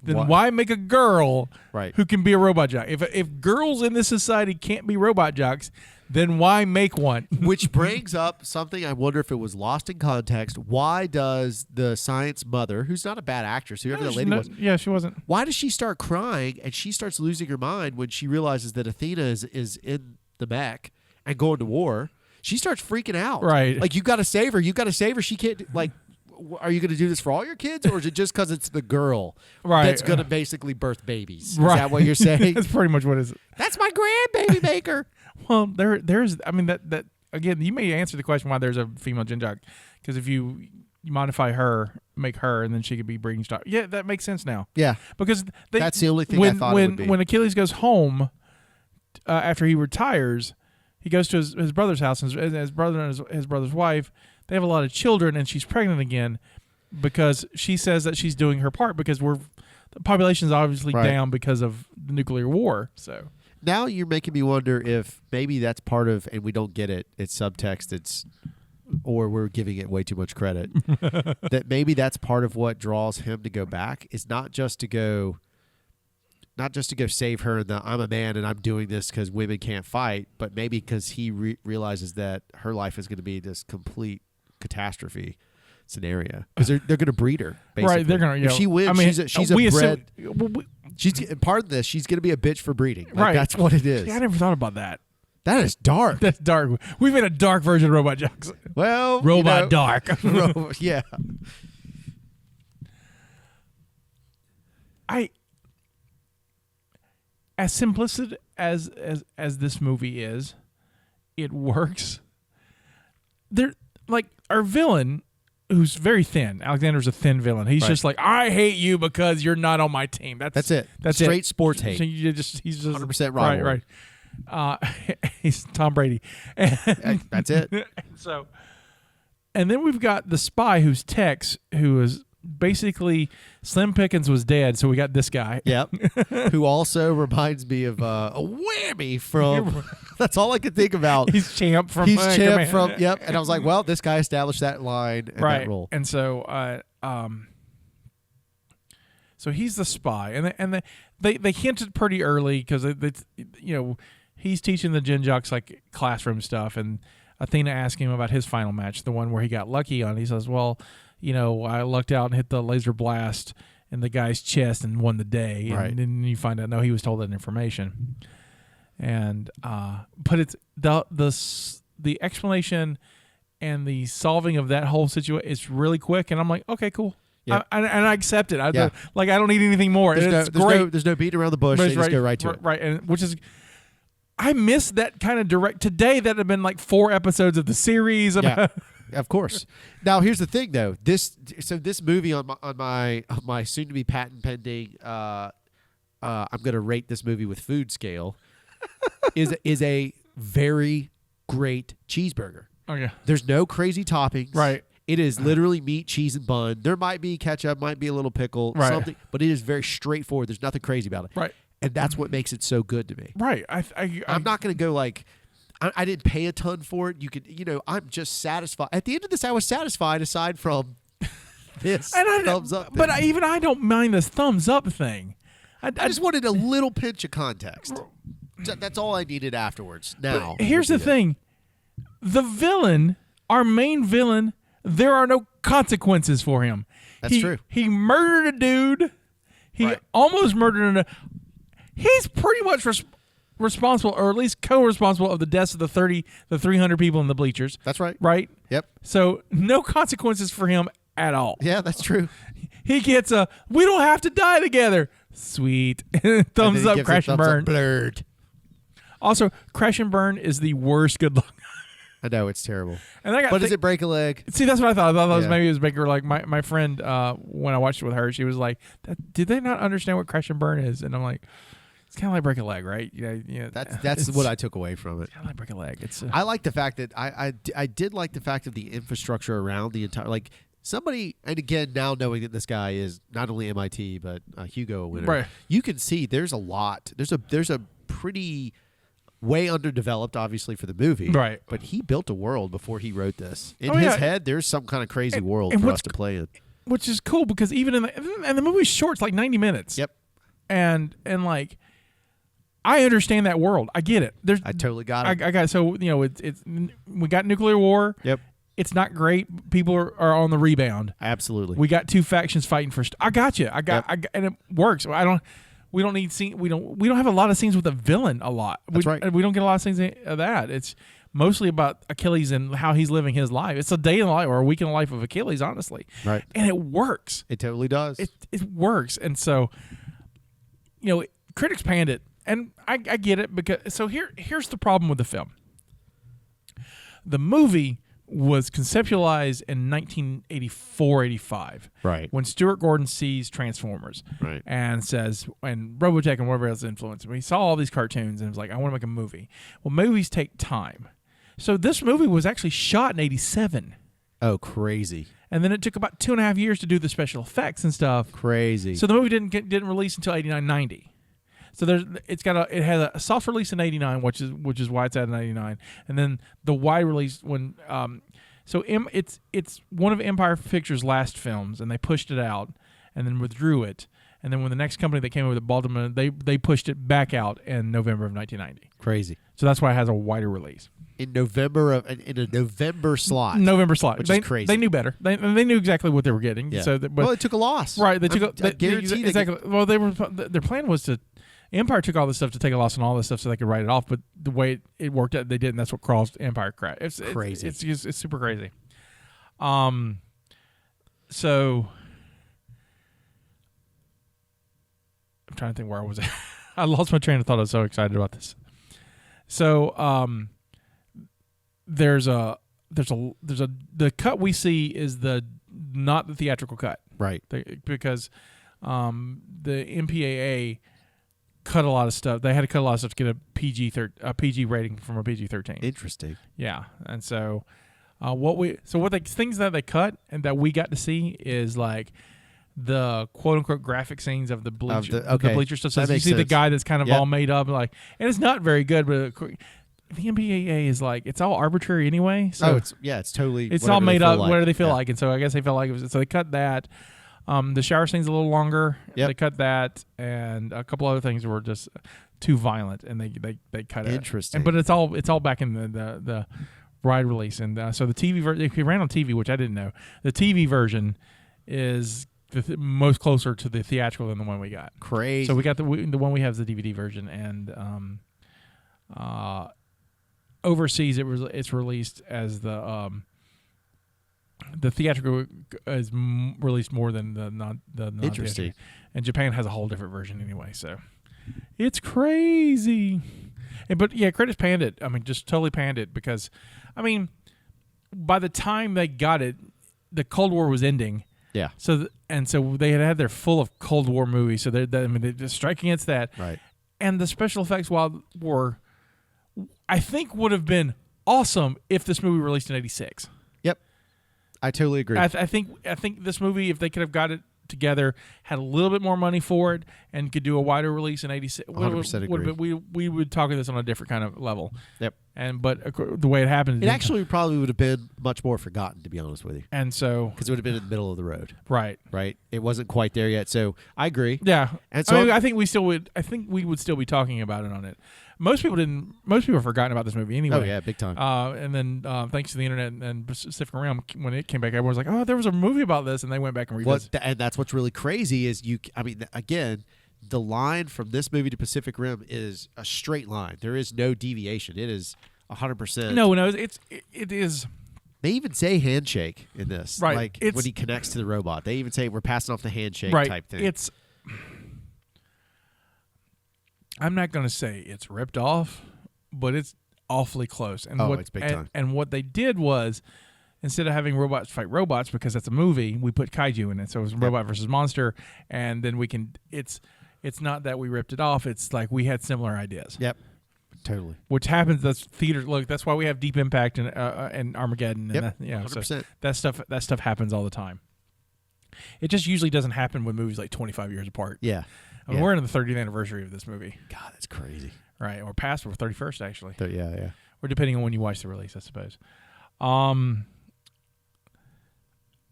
then why make a girl who can be a robot jock? If girls in this society can't be robot jocks, then why make one? Which brings up something I wonder if it was lost in context. Why does the science mother, who's not a bad actress, whoever that lady was. Yeah, she wasn't. Why does she start crying and she starts losing her mind when she realizes that Athena is in the mech and going to war? She starts freaking out. Right. Like, you got to save her. You got to save her. She can't, like... Are you going to do this for all your kids, or is it just because it's the girl that's going to basically birth babies? Is that what you're saying? That's pretty much what it is. That's my grandbaby maker. Well, there's. I mean, that again, you may answer the question why there's a female Gen Jock, because if you modify her, make her, and then she could be breeding stock. Yeah, that makes sense now. Yeah. Because That's the only thing when, I thought when, it would be. When Achilles goes home after he retires, he goes to his brother's house, and his brother and his brother's wife, they have a lot of children, and she's pregnant again because she says that she's doing her part because the population is obviously down because of the nuclear war. So now you're making me wonder if maybe that's part of, and we don't get it, it's subtext, or we're giving it way too much credit, that maybe that's part of what draws him to go back, is not just to go save her and I'm a man and I'm doing this because women can't fight, but maybe because he realizes that her life is going to be this complete catastrophe scenario because they're going to breed her, basically. Right, they're going to. If she wins, she's a bred. She's part of this. She's going to be a bitch for breeding. Right, that's what it is. Yeah, I never thought about that. That is dark. That's dark. We've made a dark version of Robot Jocks. Well, Robot dark. Yeah. As simplistic as this movie is, it works. Our villain, who's very thin. Alexander's a thin villain. He's just like, I hate you because you're not on my team. That's it. That's straight sports hate. So he's just 100% rivalry. Right. He's Tom Brady. That's it. And then we've got the spy who's Tex, who is basically Slim Pickens was dead, so we got this guy. Yep. Who also reminds me of a Whammy from. That's all I could think about. He's Champ from. Yep. And I was like, well, this guy established that line and that role. And so, so he's the spy, and they hinted pretty early because he's teaching the Gen Jocks like classroom stuff, and Athena asked him about his final match, the one where he got lucky on. He says, well, I lucked out and hit the laser blast in the guy's chest and won the day. Right. And then you find out, no, he was told that information. And but it's the explanation and the solving of that whole situation is really quick. And I'm like, okay, cool. Yeah. And I accept it. I don't need anything more. It's great. There's no beating around the bush. They just go right to it. Right, and which is. I miss that kind of direct. Today, that had been like 4 episodes of the series. Yeah, of course. Now, here's the thing, though. This movie on my soon-to-be patent pending, I'm going to rate this movie with food scale, is a very great cheeseburger. Okay. There's no crazy toppings. Right. It is literally meat, cheese, and bun. There might be ketchup, might be a little pickle, something, but it is very straightforward. There's nothing crazy about it. Right. And that's what makes it so good to me. Right. I'm not going to go like, I didn't pay a ton for it. You could, I'm just satisfied. At the end of this, I was satisfied aside from this thumbs up thing. But I don't mind this thumbs up thing. I just wanted a little pinch of context. That's all I needed afterwards. Now, here's the thing. The villain, our main villain, there are no consequences for him. That's true. He murdered a dude. He almost murdered he's pretty much responsible, or at least co-responsible, of the deaths of the 300 people in the bleachers. That's right. Right? Yep. So no consequences for him at all. Yeah, that's true. He gets we don't have to die together. Sweet. Thumbs up, Crash and Burn. Blurred. Also, Crash and Burn is the worst good luck. I know, it's terrible. And but does it break a leg? See, that's what I thought. I thought maybe it was break her leg. My friend, when I watched it with her, she was like, did they not understand what Crash and Burn is? And I'm like, it's kind of like break a leg, right? Yeah. That's what I took away from it. It's kind of like break a leg. It's. I like the fact that I did like the fact of the infrastructure around the entire, like somebody, and again, now knowing that this guy is not only MIT but a Hugo winner, right. You can see there's a lot. There's a pretty way underdeveloped, obviously, for the movie. Right. But he built a world before he wrote this. In his head, there's some kind of crazy world for us to play in. Which is cool because even in the movie's short, it's like 90 minutes. Yep. And like, I understand that world. I get it. I totally got it. I got it. So, it's we got nuclear war. Yep. It's not great. People are on the rebound. Absolutely. We got 2 factions fighting for. I got you. And it works. We don't need scene. We don't have a lot of scenes with a villain. A lot. That's right. We don't get a lot of scenes of that. It's mostly about Achilles and how he's living his life. It's a day in the life or a week in the life of Achilles, honestly. Right. And it works. It totally does. It works. And so, critics panned it, and I get it because. So here's the problem with the film. The movie was conceptualized in 1984-85. Right. When Stuart Gordon sees Transformers. Right. And says, and Robotech and whatever else influenced him. He saw all these cartoons and was like, I want to make a movie. Well, movies take time. So this movie was actually shot in 87. Oh, crazy. And then it took about 2.5 years to do the special effects and stuff. Crazy. So the movie didn't release until 89-90. So it had a soft release in 89, which is why it's at an 89, and then the wide release when it's one of Empire Pictures' last films, and they pushed it out and then withdrew it, and then when the next company that came over, the Baltimore, they pushed it back out in November of 1990. Crazy. So that's why it has a wider release. In a November slot. November slot, which is crazy. They knew better. They knew exactly what they were getting. Yeah. So, well, it took a loss. Right. They took. I guarantee exactly. Well, their plan was to. Empire took all this stuff to take a loss on all this stuff so they could write it off, but the way it worked out, they didn't. That's what caused Empire crash. It's crazy. It's super crazy. So I'm trying to think where I was at. I lost my train of thought. I was so excited about this. So there's the cut we see is not the theatrical cut, right? Because the MPAA cut a lot of stuff. They had to cut a lot of stuff to get a PG rating from a PG-13. Interesting. Yeah, and so things that they cut and that we got to see is like the quote unquote graphic scenes of the bleacher, the bleacher stuff. So you see the guy that's kind of all made up, like, and it's not very good, but the MPAA is like it's all arbitrary anyway. So it's totally it's all made up. Like. Whatever they feel like, and so I guess they felt like it was. So they cut that. The shower scene's a little longer. Yep. They cut that, and a couple other things were just too violent, and they cut it. Interesting. But it's all back in the wide release, and so the TV version. If you ran on TV, which I didn't know, the TV version is most closer to the theatrical than the one we got. Crazy. So we got the one we have is the DVD version, and overseas it's released as the theatrical is released more than the non-theatrical. Interesting. And Japan has a whole different version anyway, so it's crazy. But yeah, Curtis panned it. I mean, just totally panned it because, I mean, by the time they got it, the Cold War was ending. Yeah. So they had their full of Cold War movies. So they just strike against that. Right. And the special effects I think would have been awesome if this movie released in '86. Yep. I totally agree. I think this movie, if they could have got it together, had a little bit more money for it, and could do a wider release in '86, 100% agree. We would talk this on a different kind of level. Yep. But the way it happened, it actually probably would have been much more forgotten, to be honest with you. And so, because it would have been in the middle of the road, right? It wasn't quite there yet. So I agree. Yeah. And so I think we still would. I think we would still be talking about it on it. Most people didn't. Most people have forgotten about this movie anyway. Oh yeah, big time. And then thanks to the internet and Pacific Rim, when it came back, everyone was like, "Oh, there was a movie about this," and they went back and revisited. And that's what's really crazy is again, the line from this movie to Pacific Rim is a straight line. There is no deviation. It is 100%. No, it is. They even say handshake in this, right? Like when he connects to the robot, they even say we're passing off the handshake type thing. I'm not going to say it's ripped off, but it's awfully close. And it's big time. And what they did was, instead of having robots fight robots, because that's a movie, we put kaiju in it. So it was robot versus monster, and then we can. It's not that we ripped it off. It's like we had similar ideas. Yep. Totally. Which happens. That's theater. Look, that's why we have Deep Impact and Armageddon. And 100%. So that stuff happens all the time. It just usually doesn't happen with movies like 25 years apart. Yeah. I mean, we're in the 30th anniversary of this movie. God, that's crazy. Right, or past, or 31st actually. Yeah. Or depending on when you watch the release, I suppose.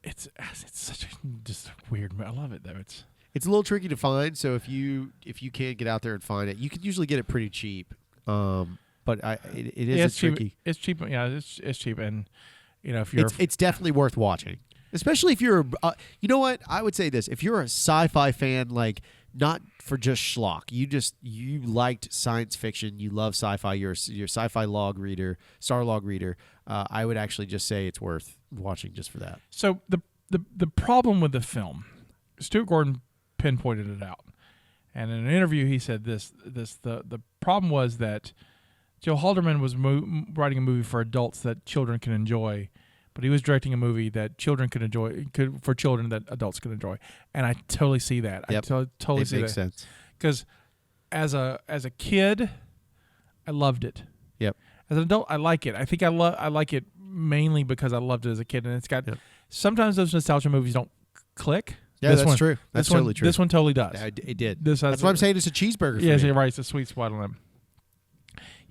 It's such a just weird. I love it though. It's a little tricky to find. So if you can't get out there and find it, you can usually get it pretty cheap. But it is tricky. It's cheap. Yeah, it's cheap, and if you're it's definitely worth watching, especially if you're. You know what? I would say this: if you're a sci-fi fan, like not for just schlock, you liked science fiction, you love sci-fi, you're sci-fi log reader, star log reader. I would actually just say it's worth watching just for that. So the problem with the film, Stuart Gordon pinpointed it out. And in an interview, he said the problem was that Joe Haldeman was writing a movie for adults that children can enjoy, but he was directing a movie that children could enjoy, for children that adults could enjoy, and I totally see that. Yep. I totally It see makes that. sense. Because as a kid, I loved it. Yep. As an adult, I like it. I think I like it mainly because I loved it as a kid, and it's got sometimes those nostalgia movies don't click. Yeah, This that's one- true. That's this one- totally true. This one totally does. Yeah, it did. This has That's why I'm saying it's a cheeseburger. Yeah, for me. you're right. It's a sweet spot on them.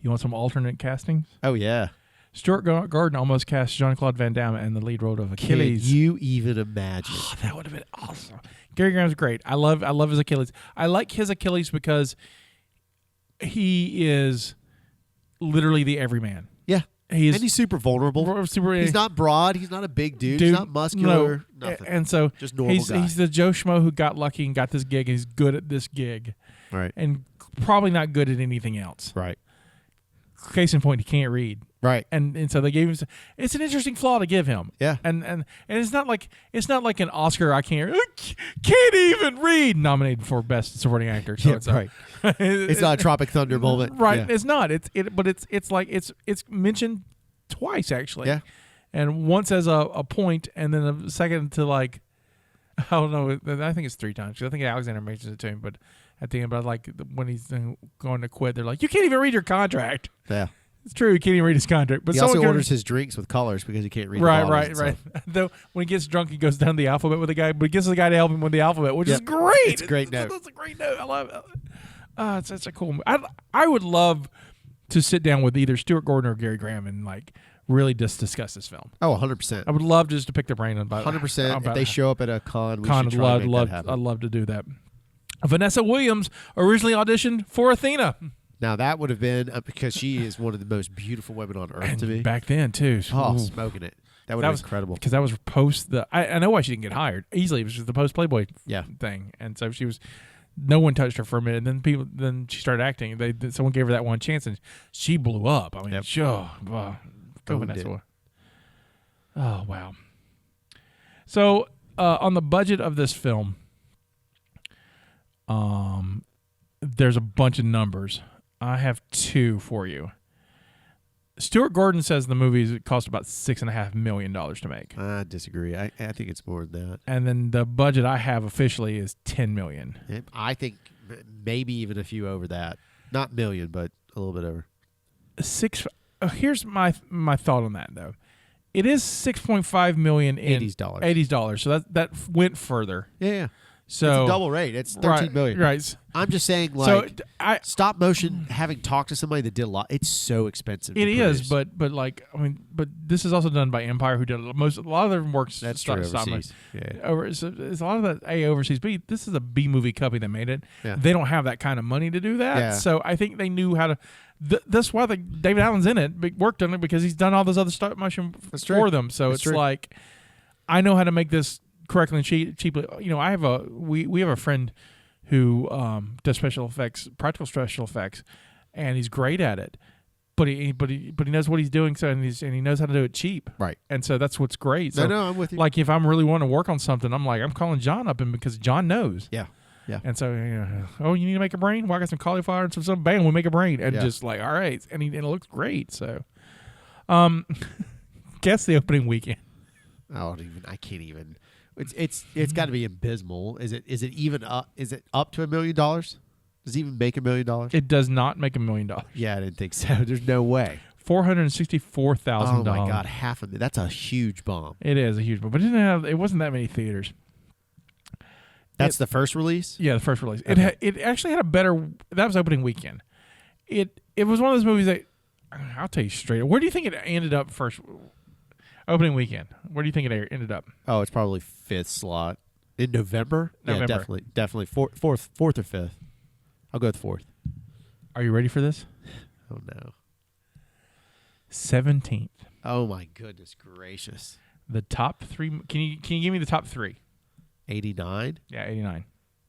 You want some alternate castings? Oh yeah. Stuart Gordon almost cast Jean-Claude Van Damme in the lead role of Achilles. Can you even imagine? Oh, that would have been awesome. Gary Graham's great. I love his Achilles. I like his Achilles because he is literally the everyman. Yeah. And he's super vulnerable. He's not broad. He's not a big dude. He's not muscular. No. Nothing. And so Just normal guy. he's the Joe Schmo who got lucky and got this gig, and he's good at this gig. Right. And probably not good at anything else. Right. Case in point, he can't read. Right. And so they gave him. It's an interesting flaw to give him. Yeah. And it's not like an Oscar I can't even read nominated for best supporting actor. So it's right. It's not a Tropic Thunder moment. Right. Yeah. It's not. But it's mentioned twice actually. Yeah. And once as a point, and then a second to like, I don't know. I think it's 3 times. I think Alexander mentions it to him, but at the end, but like when he's going to quit, they're like, "You can't even read your contract." Yeah. It's true. He can't even read his contract. But He someone also can- orders his drinks with colors because he can't read. Right, the bottles right, and right. stuff. Though when he gets drunk, he goes down the alphabet with the guy, but he gets the guy to help him with the alphabet, which is Yep. great. It's a great note. That's a great note. I love it. It's such a cool. I would love to sit down with either Stuart Gordon or Gary Graham and like really just discuss this film. Oh, 100%. I would love just to pick their brain about 100%. If they show up at a con, we Con, should try to make love, that happen. I'd love to do that. Vanessa Williams originally auditioned for Athena. Now that would have been because she is one of the most beautiful women on earth to me. Back then too. Oh, Ooh. smoking it. That would have been incredible. Because that was post the. I know why she didn't get hired easily. It was just the post Playboy thing, and so she was. No one touched her for a minute, and then she started acting. Someone gave her that one chance, and she blew up. I mean, sure. Go Vanessa. Oh wow. So on the budget of this film, there's a bunch of numbers. I have 2 for you. Stuart Gordon says the movie cost about $6.5 million to make. I disagree. I think it's more than that. And then the budget I have officially is $10 million. I think maybe even a few over that. Not million, but a little bit over. Here's my thought on that though. It is $6.5 million in $80. So that went further. Yeah. So it's a double rate. It's $13 million. Right. I'm just saying, like, stop motion. Having talked to somebody that did a lot, it's so expensive. It is, but like I mean, but this is also done by Empire, who did a lot of their works. That's stop, true. stop Overseas. motion. It's a lot of that overseas. But this is a B movie company that made it. Yeah. They don't have that kind of money to do that. Yeah. So I think they knew how to. That's why David Allen's in it. Worked on it because he's done all this other stop motion for them. So it's like I know how to make this correctly and cheaply. You know, we have a friend who does special effects, practical special effects, and he's great at it. But he knows what he's doing. So and he knows how to do it cheap. Right. And so that's what's great. So no, I'm with you. Like if I'm really wanting to work on something, I'm calling John up, and because John knows. Yeah. Yeah. And so, you need to make a brain? Well, I got some cauliflower and some bam, we make a brain. And just like, all right. And it looks great. So, guess the opening weekend. I can't even. It's got to be abysmal. Is it even up? Is it up to $1 million? Does it even make $1 million? It does not make $1 million. Yeah, I didn't think so. There's no way. $464,000. Oh my God, half of it. That's a huge bomb. It is a huge bomb, but it wasn't that many theaters. That's the first release? Yeah, the first release. Okay. It actually had a better. That was opening weekend. It was one of those movies that I'll tell you straight. Where do you think it ended up first? Opening weekend. Where do you think it ended up? Oh, it's probably 5th slot in November. November. Yeah, definitely fourth or 5th. I'll go with 4th. Are you ready for this? Oh no. 17th. Oh my goodness gracious. The top 3. Can you give me the top 3? 89. Yeah, 89.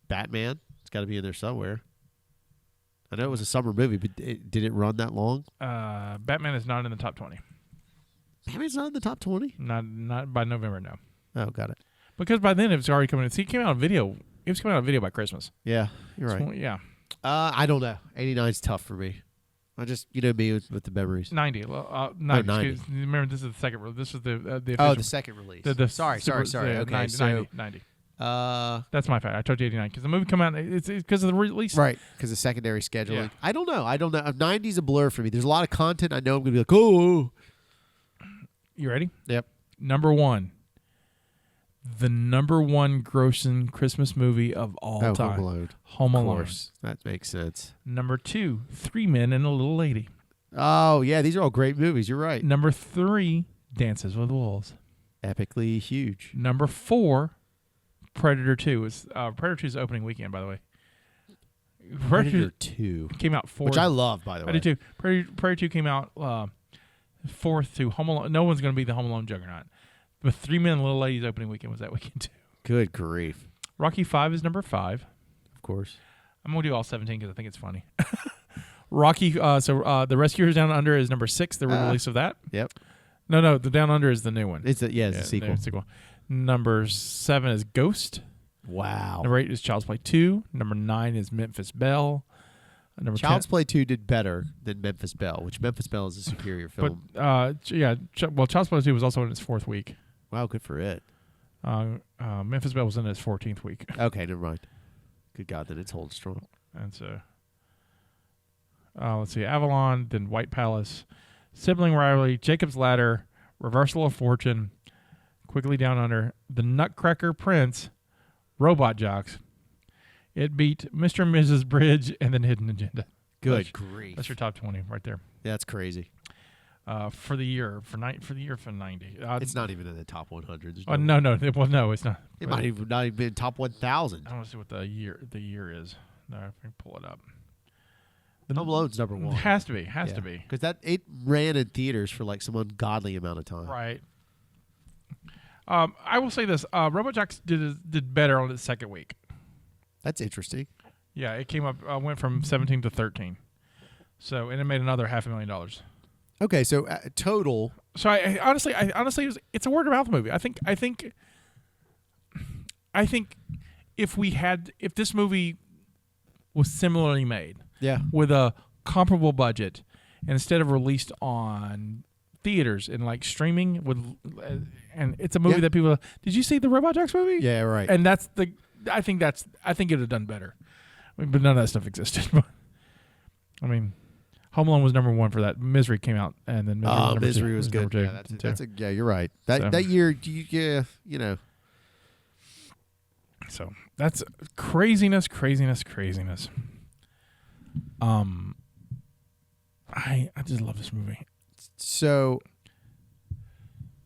Batman. It's got to be in there somewhere. I know it was a summer movie, but did it run that long? Batman is not in the top 20. Batman's not in the top 20? Not by November, no. Oh, got it. Because by then it was already coming in. See, it came out on video. It was coming out on video by Christmas. Yeah, you're right. So, yeah. I don't know. 89 is tough for me. I just me with the memories. 90. 90. 90. Excuse, remember, this is the second. This is the official. Oh, the second release. Sorry. Okay, 90, so 90. 90. That's my fact. I told you 89 because the movie come out. It's because of the release. Right, because of secondary scheduling. Yeah. I don't know. 90's a blur for me. There's a lot of content. I know I'm gonna be like, oh. You ready? Yep. Number 1. The number 1 grossing Christmas movie of all time. Home Alone. Home Of Alone. course. That makes sense. Number 2, 3 Men and a Little Lady. Oh, yeah. These are all great movies. You're right. Number 3, Dances with Wolves. Epically huge. Number 4, Predator 2. Predator 2 is the opening weekend, by the way. Predator 2. Came out 4th. Which I love, by the way. I do too. Predator 2 came out 4th to Home Alone. No one's going to be the Home Alone juggernaut. But 3 Men and a Little Lady's opening weekend was that weekend too. Good grief. Rocky 5 is number 5. Of course. I'm going to do all 17 because I think it's funny. Rocky, The Rescuers Down Under is number 6, the release of that. Yep. No, the Down Under is the new one. It's a sequel. Number 7 is Ghost. Wow. Number 8 is Child's Play 2. Number 9 is Memphis Belle. Number Child's 10, Play 2 did better than Memphis Belle, which Memphis Belle is a superior film. But Child's Play 2 was also in its 4th week. Wow, good for it. Memphis Belle was in its 14th week. Okay, never mind. Good God, then it's holding strong. And so, let's see, Avalon, then White Palace, Sibling Rivalry, Jacob's Ladder, Reversal of Fortune, Quickly Down Under, The Nutcracker Prince, Robot Jocks. It beat Mr. and Mrs. Bridge and then Hidden Agenda. Good grief. That's your top 20 right there. Yeah, that's crazy. For the year, for 90. It's not even in the top 100. No, it's not. It might even not even be in top 1,000. I want to see what the year is. No, I can pull it up. Home Alone's number 1. It has to be. To be. Because it ran in theaters for like some ungodly amount of time. Right. I will say this: Robot Jocks did better on its second week. That's interesting. Yeah, it came up, went from 17 to 13. So, and it made another $500,000. Okay, so total. So I honestly, it's a word of mouth movie. I think if this movie was similarly made, Yeah. with a comparable budget, and instead of released on theaters and like streaming and it's a movie that people. Did you see the Robot Jocks movie? Yeah, right. And I think it would have done better. I mean, but none of that stuff existed. I mean, Home Alone was number 1 for that. Misery came out, and then Misery was good. Yeah, you're right. That year, So that's craziness. I just love this movie. So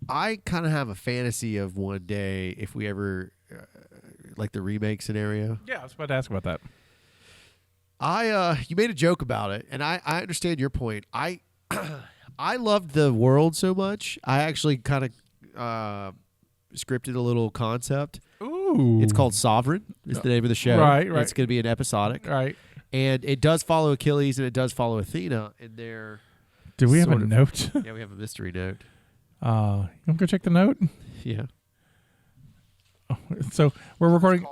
I kind of have a fantasy of one day if we ever like the remake scenario. Yeah, I was about to ask about that. You made a joke about it, and I understand your point. I loved the world so much. I actually kind of scripted a little concept. Ooh, it's called Sovereign. It's the name of the show. Right. It's going to be an episodic. Right. And it does follow Achilles and it does follow Athena, and they're. Do we have a note? Yeah, we have a mystery note. You want to go check the note? Yeah. Oh, so we're recording.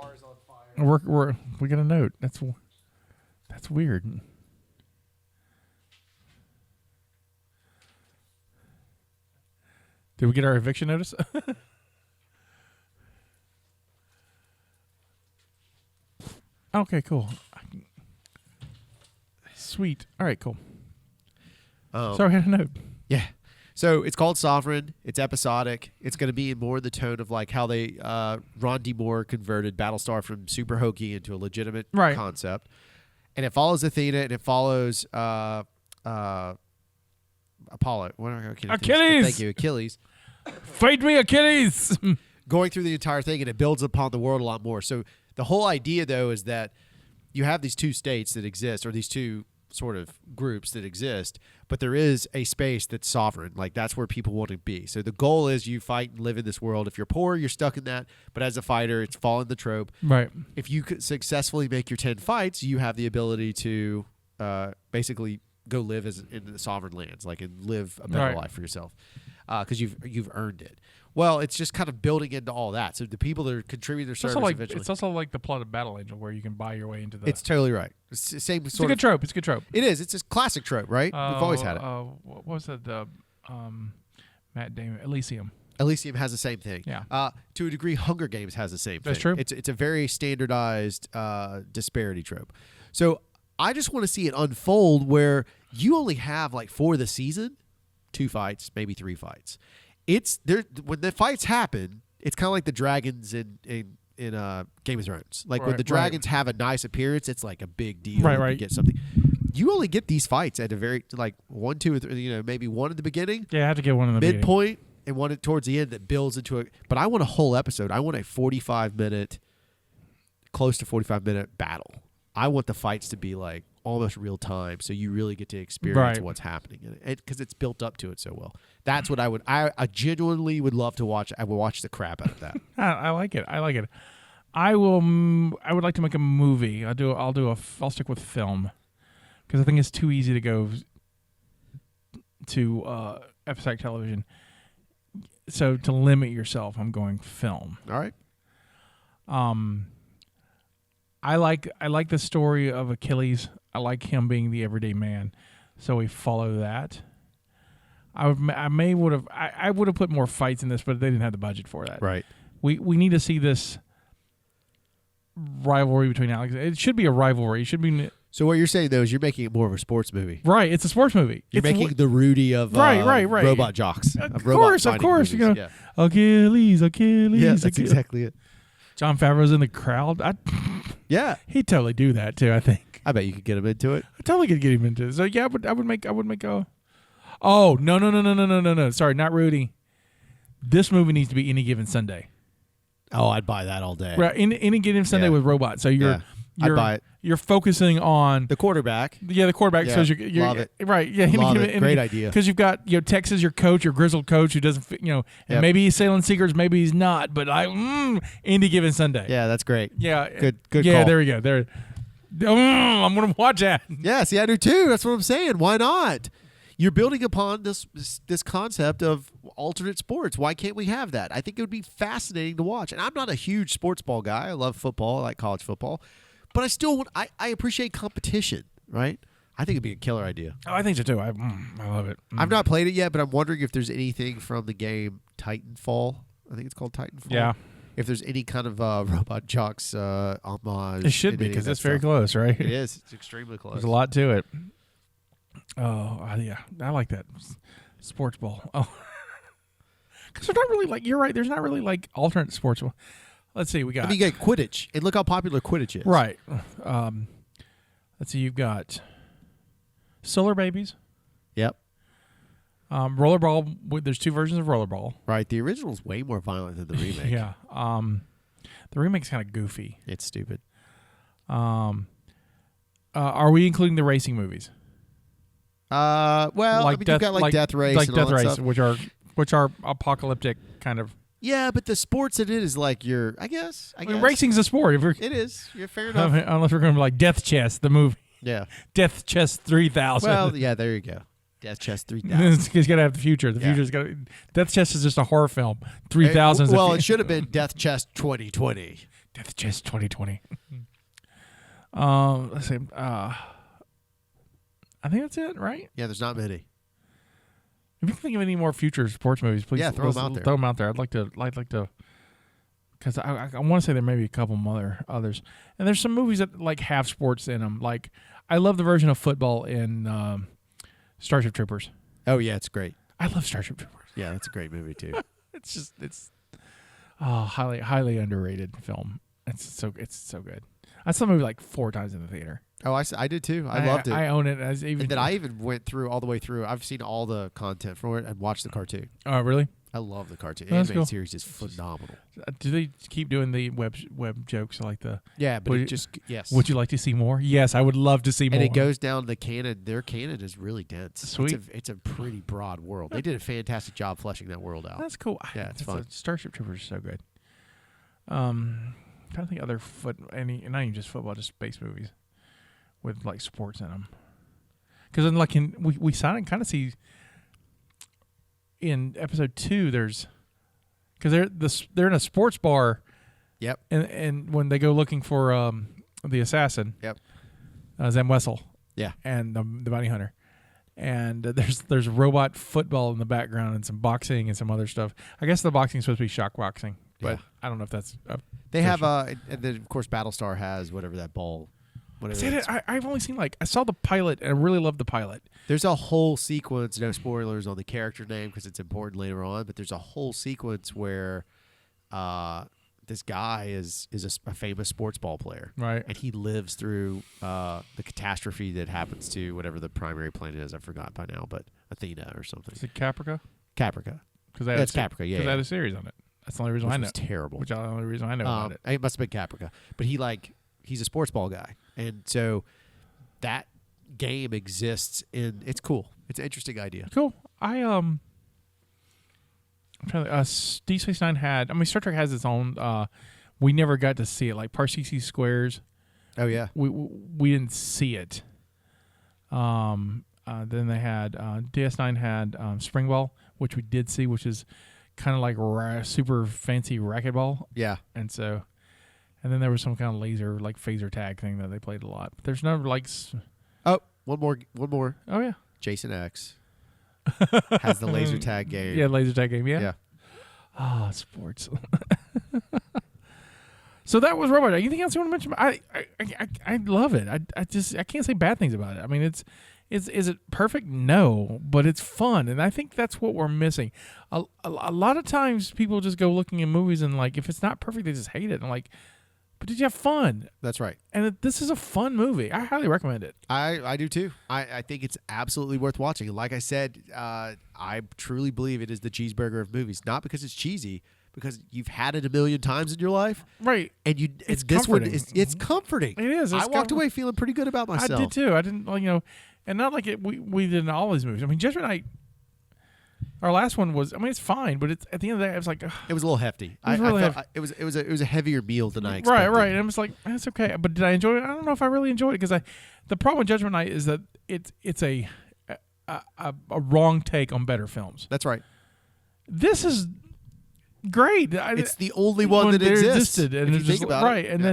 We got a note. That's weird. Did we get our eviction notice? Okay, cool. Sweet. All right, cool. Sorry, I had a note. Yeah. So it's called Sovereign. It's episodic. It's going to be more in the tone of like how they Ron D. Moore converted Battlestar from super hokey into a legitimate concept. And it follows Athena and it follows Apollo. Achilles. Thank you, Achilles. Fight me, Achilles. Going through the entire thing, and it builds upon the world a lot more. So the whole idea, though, is that you have these two states that exist, or these two sort of groups that exist, but there is a space that's sovereign. Like, that's where people want to be. So the goal is you fight and live in this world. If you're poor, you're stuck in that. But as a fighter, it's following the trope. Right. If you could successfully make your 10 fights, you have the ability to basically go live in the sovereign lands, like, and live a better life for yourself. because you've earned it. Well, it's just kind of building into all that. So the people that are contributing their service eventually. It's also like the plot of Battle Angel, where you can buy your way into the. It's totally right. It's the same It's a sort good of trope. It's a good trope. It is. It's a classic trope, right? We've always had it. What was it? The Matt Damon Elysium. Elysium has the same thing. Yeah. To a degree, Hunger Games has the same thing. That's true. It's a very standardized disparity trope. So I just want to see it unfold where you only have like for the season 2 fights, maybe 3 fights. It's there when the fights happen. It's kind of like the dragons in Game of Thrones. Like when the dragons have a nice appearance, it's like a big deal. Right. You get something. You only get these fights at a very like 1, 2, or 3. Maybe one at the beginning. Yeah, I have to get one in the midpoint and one towards the end that builds into a. But I want a whole episode. I want a 45-minute, close to 45-minute battle. I want the fights to be like almost real time, so you really get to experience what's happening in it because it's built up to it so well. That's what I would. I genuinely would love to watch. I would watch the crap out of that. I like it. I will. I would like to make a movie. I'll stick with film because I think it's too easy to go to episodic television. So to limit yourself, I'm going film. All right. I like the story of Achilles. I like him being the everyday man, so we follow that. I would have put more fights in this, but they didn't have the budget for that. Right. We need to see this rivalry between Alex. It should be a rivalry. It should be. So what you're saying though is you're making it more of a sports movie. Right. It's a sports movie. You're making the Rudy of right. robot jocks. Of course. Movies. You know, Achilles. Yeah, that's exactly it. John Favreau's in the crowd. Yeah, he'd totally do that too. I think. I bet you could get him into it. I totally could get him into it. So yeah, I would make a. Oh no! Sorry, not Rudy. This movie needs to be Any Given Sunday. Oh, I'd buy that all day. Right, Any Given Sunday with robots. So I'd buy it. You're focusing on the quarterback. Yeah, the quarterback. Yeah, So you're love it. Right. Yeah, love it. Great idea. Because you've got Texas, your coach, your grizzled coach who doesn't fit, and maybe he's sailing secrets, maybe he's not. But Any Given Sunday. Yeah, that's great. Yeah, good. Yeah, call. there we go. There. I'm gonna watch that. Yeah, see, I do too. That's what I'm saying. Why not? You're building upon this concept of alternate sports. Why can't we have that? I think it would be fascinating to watch. And I'm not a huge sports ball guy. I love football. I like college football. But I still I appreciate competition, right? I think it'd be a killer idea. Oh, I think so too. I love it. I've not played it yet, but I'm wondering if there's anything from the game Titanfall. I think it's called Titanfall. Yeah. If there's any kind of robot jocks homage. It should be because it's very close, right? It is. It's extremely close. There's a lot to it. Oh, yeah. I like that. Sports ball. Oh. Because there's not really you're right, there's not really alternate sports ball. Let's see, we got. I mean, you get Quidditch, and look how popular Quidditch is. Right. Let's see, you've got Solar Babies. Yep. Rollerball. There's 2 versions of Rollerball. Right. The original's way more violent than the remake. Yeah. The remake's kind of goofy. It's stupid. Are we including the racing movies? Well, I mean, you've got Death Race, like and Death all that Race, stuff. which are apocalyptic kind of. Yeah, but the sports in it is like your. I guess. I mean, racing's a sport. It is. You're fair enough. Unless we're going to be like Death Chess, the movie. Yeah. Death Chess 3000. Well, yeah, there you go. Death Chess 3000. He's got to have the future. The future's got. Death Chess is just a horror film. 3000. Well, it should have been Death Chess 2020. Death Chess 2020. Let's see. I think that's it, right? Yeah, there's not many. If you can think of any more future sports movies, please throw them out there. Throw them out there. I'd like to, because I want to say there may be a couple others. And there's some movies that have sports in them. Like I love the version of football in Starship Troopers. Oh yeah, it's great. I love Starship Troopers. Yeah, that's a great movie too. it's highly underrated film. It's so good. I saw the movie 4 times in the theater. Oh, I did too. I loved it. I own it. And then I even went through all the way through. I've seen all the content for it and watched the cartoon. Oh, really? I love the cartoon. Oh, Animated cool. series is phenomenal. Do they keep doing the web jokes like the? Yeah, but it just yes. Would you like to see more? Yes, I would love to see more. And it goes down the canon. Their canon is really dense. Sweet. It's a pretty broad world. They did a fantastic job fleshing that world out. That's cool. Yeah, it's fun. Starship Troopers is so good. I'm trying to think other not even just football, just space movies with sports in them. Because then we kind of see in episode 2, there's because they're in a sports bar. Yep. And when they go looking for the assassin. Yep. Zam Wessel. Yeah. And the bounty hunter. And there's robot football in the background and some boxing and some other stuff. I guess the boxing is supposed to be shock boxing, but I don't know if that's. They have and then of course Battlestar has whatever that ball. I've only seen I saw the pilot and I really loved the pilot. There's a whole sequence, no spoilers on the character name because it's important later on, but there's a whole sequence where this guy is a famous sports ball player. Right. And he lives through the catastrophe that happens to whatever the primary planet is. I forgot by now, but Athena or something. Is it Caprica? Caprica. That's Caprica, yeah. Because I had a series on it. That's the only reason I know. Which was terrible. Which is the only reason I know about it. It must have been Caprica. But he's a sports ball guy. And so that game exists in it's cool. It's an interesting idea. Cool. I'm trying to Deep Space Nine Star Trek has its own we never got to see it, like Parsisi Squares. Oh yeah. We didn't see it. Then they had DS9 had Spring Ball, which we did see, which is kind of like super fancy racquetball. Yeah. And then there was some kind of laser, like phaser tag thing that they played a lot. But there's no one more. Oh yeah. Jason X has the laser tag game. Yeah, laser tag game. Yeah. Yeah. Sports. So that was Robot. Anything else you want to mention? I love it. I can't say bad things about it. I mean, is it perfect? No, but it's fun, and I think that's what we're missing. A lot of times people just go looking in movies and if it's not perfect, they just hate it. And but did you have fun? That's right. And this is a fun movie. I highly recommend it. I do too. I think it's absolutely worth watching. And like I said, I truly believe it is the cheeseburger of movies. Not because it's cheesy, because you've had it a million times in your life, right? And it's this comforting. one it's comforting. It is. I walked away feeling pretty good about myself. I did too. I didn't and not like it. We did in all these movies. I mean, Judgment Night. Our last one was. I mean, it's fine, but it's at the end of the day, it was like. It was a little hefty. It was a heavier meal than I expected. Right. And I was like, it's okay. But did I enjoy it? I don't know if I really enjoyed it because the problem with Judgment Night is that it's a wrong take on better films. That's right. This is great. It's the only one that existed, and if it's you think about right. it. And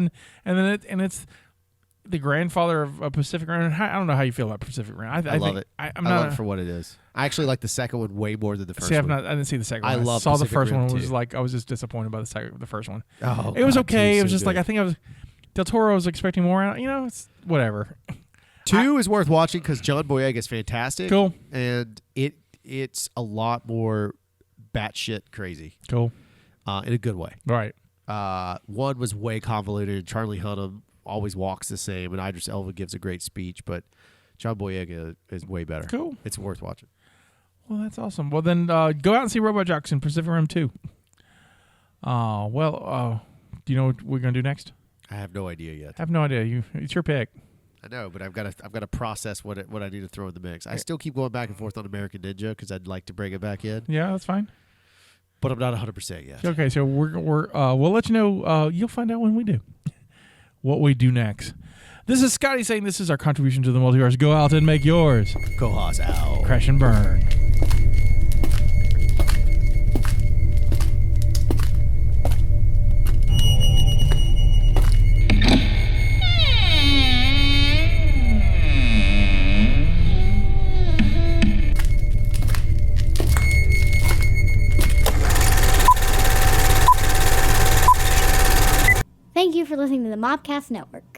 then it's the grandfather of Pacific Rim. I don't know how you feel about Pacific Rim. I love think, it. I love it for what it is. I actually like the second one way more than the first one. I didn't see the second one. I love saw Pacific the first Rim one. Was too. I was just disappointed by the first one. Oh, it was God, okay. It was so just good. I think I was Del Toro was expecting more. It's whatever. 2 is worth watching because John Boyega is fantastic. Cool. And it's a lot more batshit crazy. Cool. In a good way. Right. 1 was way convoluted. Charlie Hunnam always walks the same, and Idris Elba gives a great speech, but John Boyega is way better. Cool. It's worth watching. Well, that's awesome. Well, then go out and see Robot Jox in Pacific Rim 2. Do you know what we're going to do next? I have no idea yet. I have no idea. It's your pick. I know, but I've got to process what I need to throw in the mix. I still keep going back and forth on American Ninja because I'd like to bring it back in. Yeah, that's fine. But I'm not 100% yet. Okay, so we'll let you know. You'll find out when we do what we do next. This is Scotty saying this is our contribution to the multiverse. Go out and make yours. Go Haas out. Crash and burn. Thank you for listening to the Mobcast Network.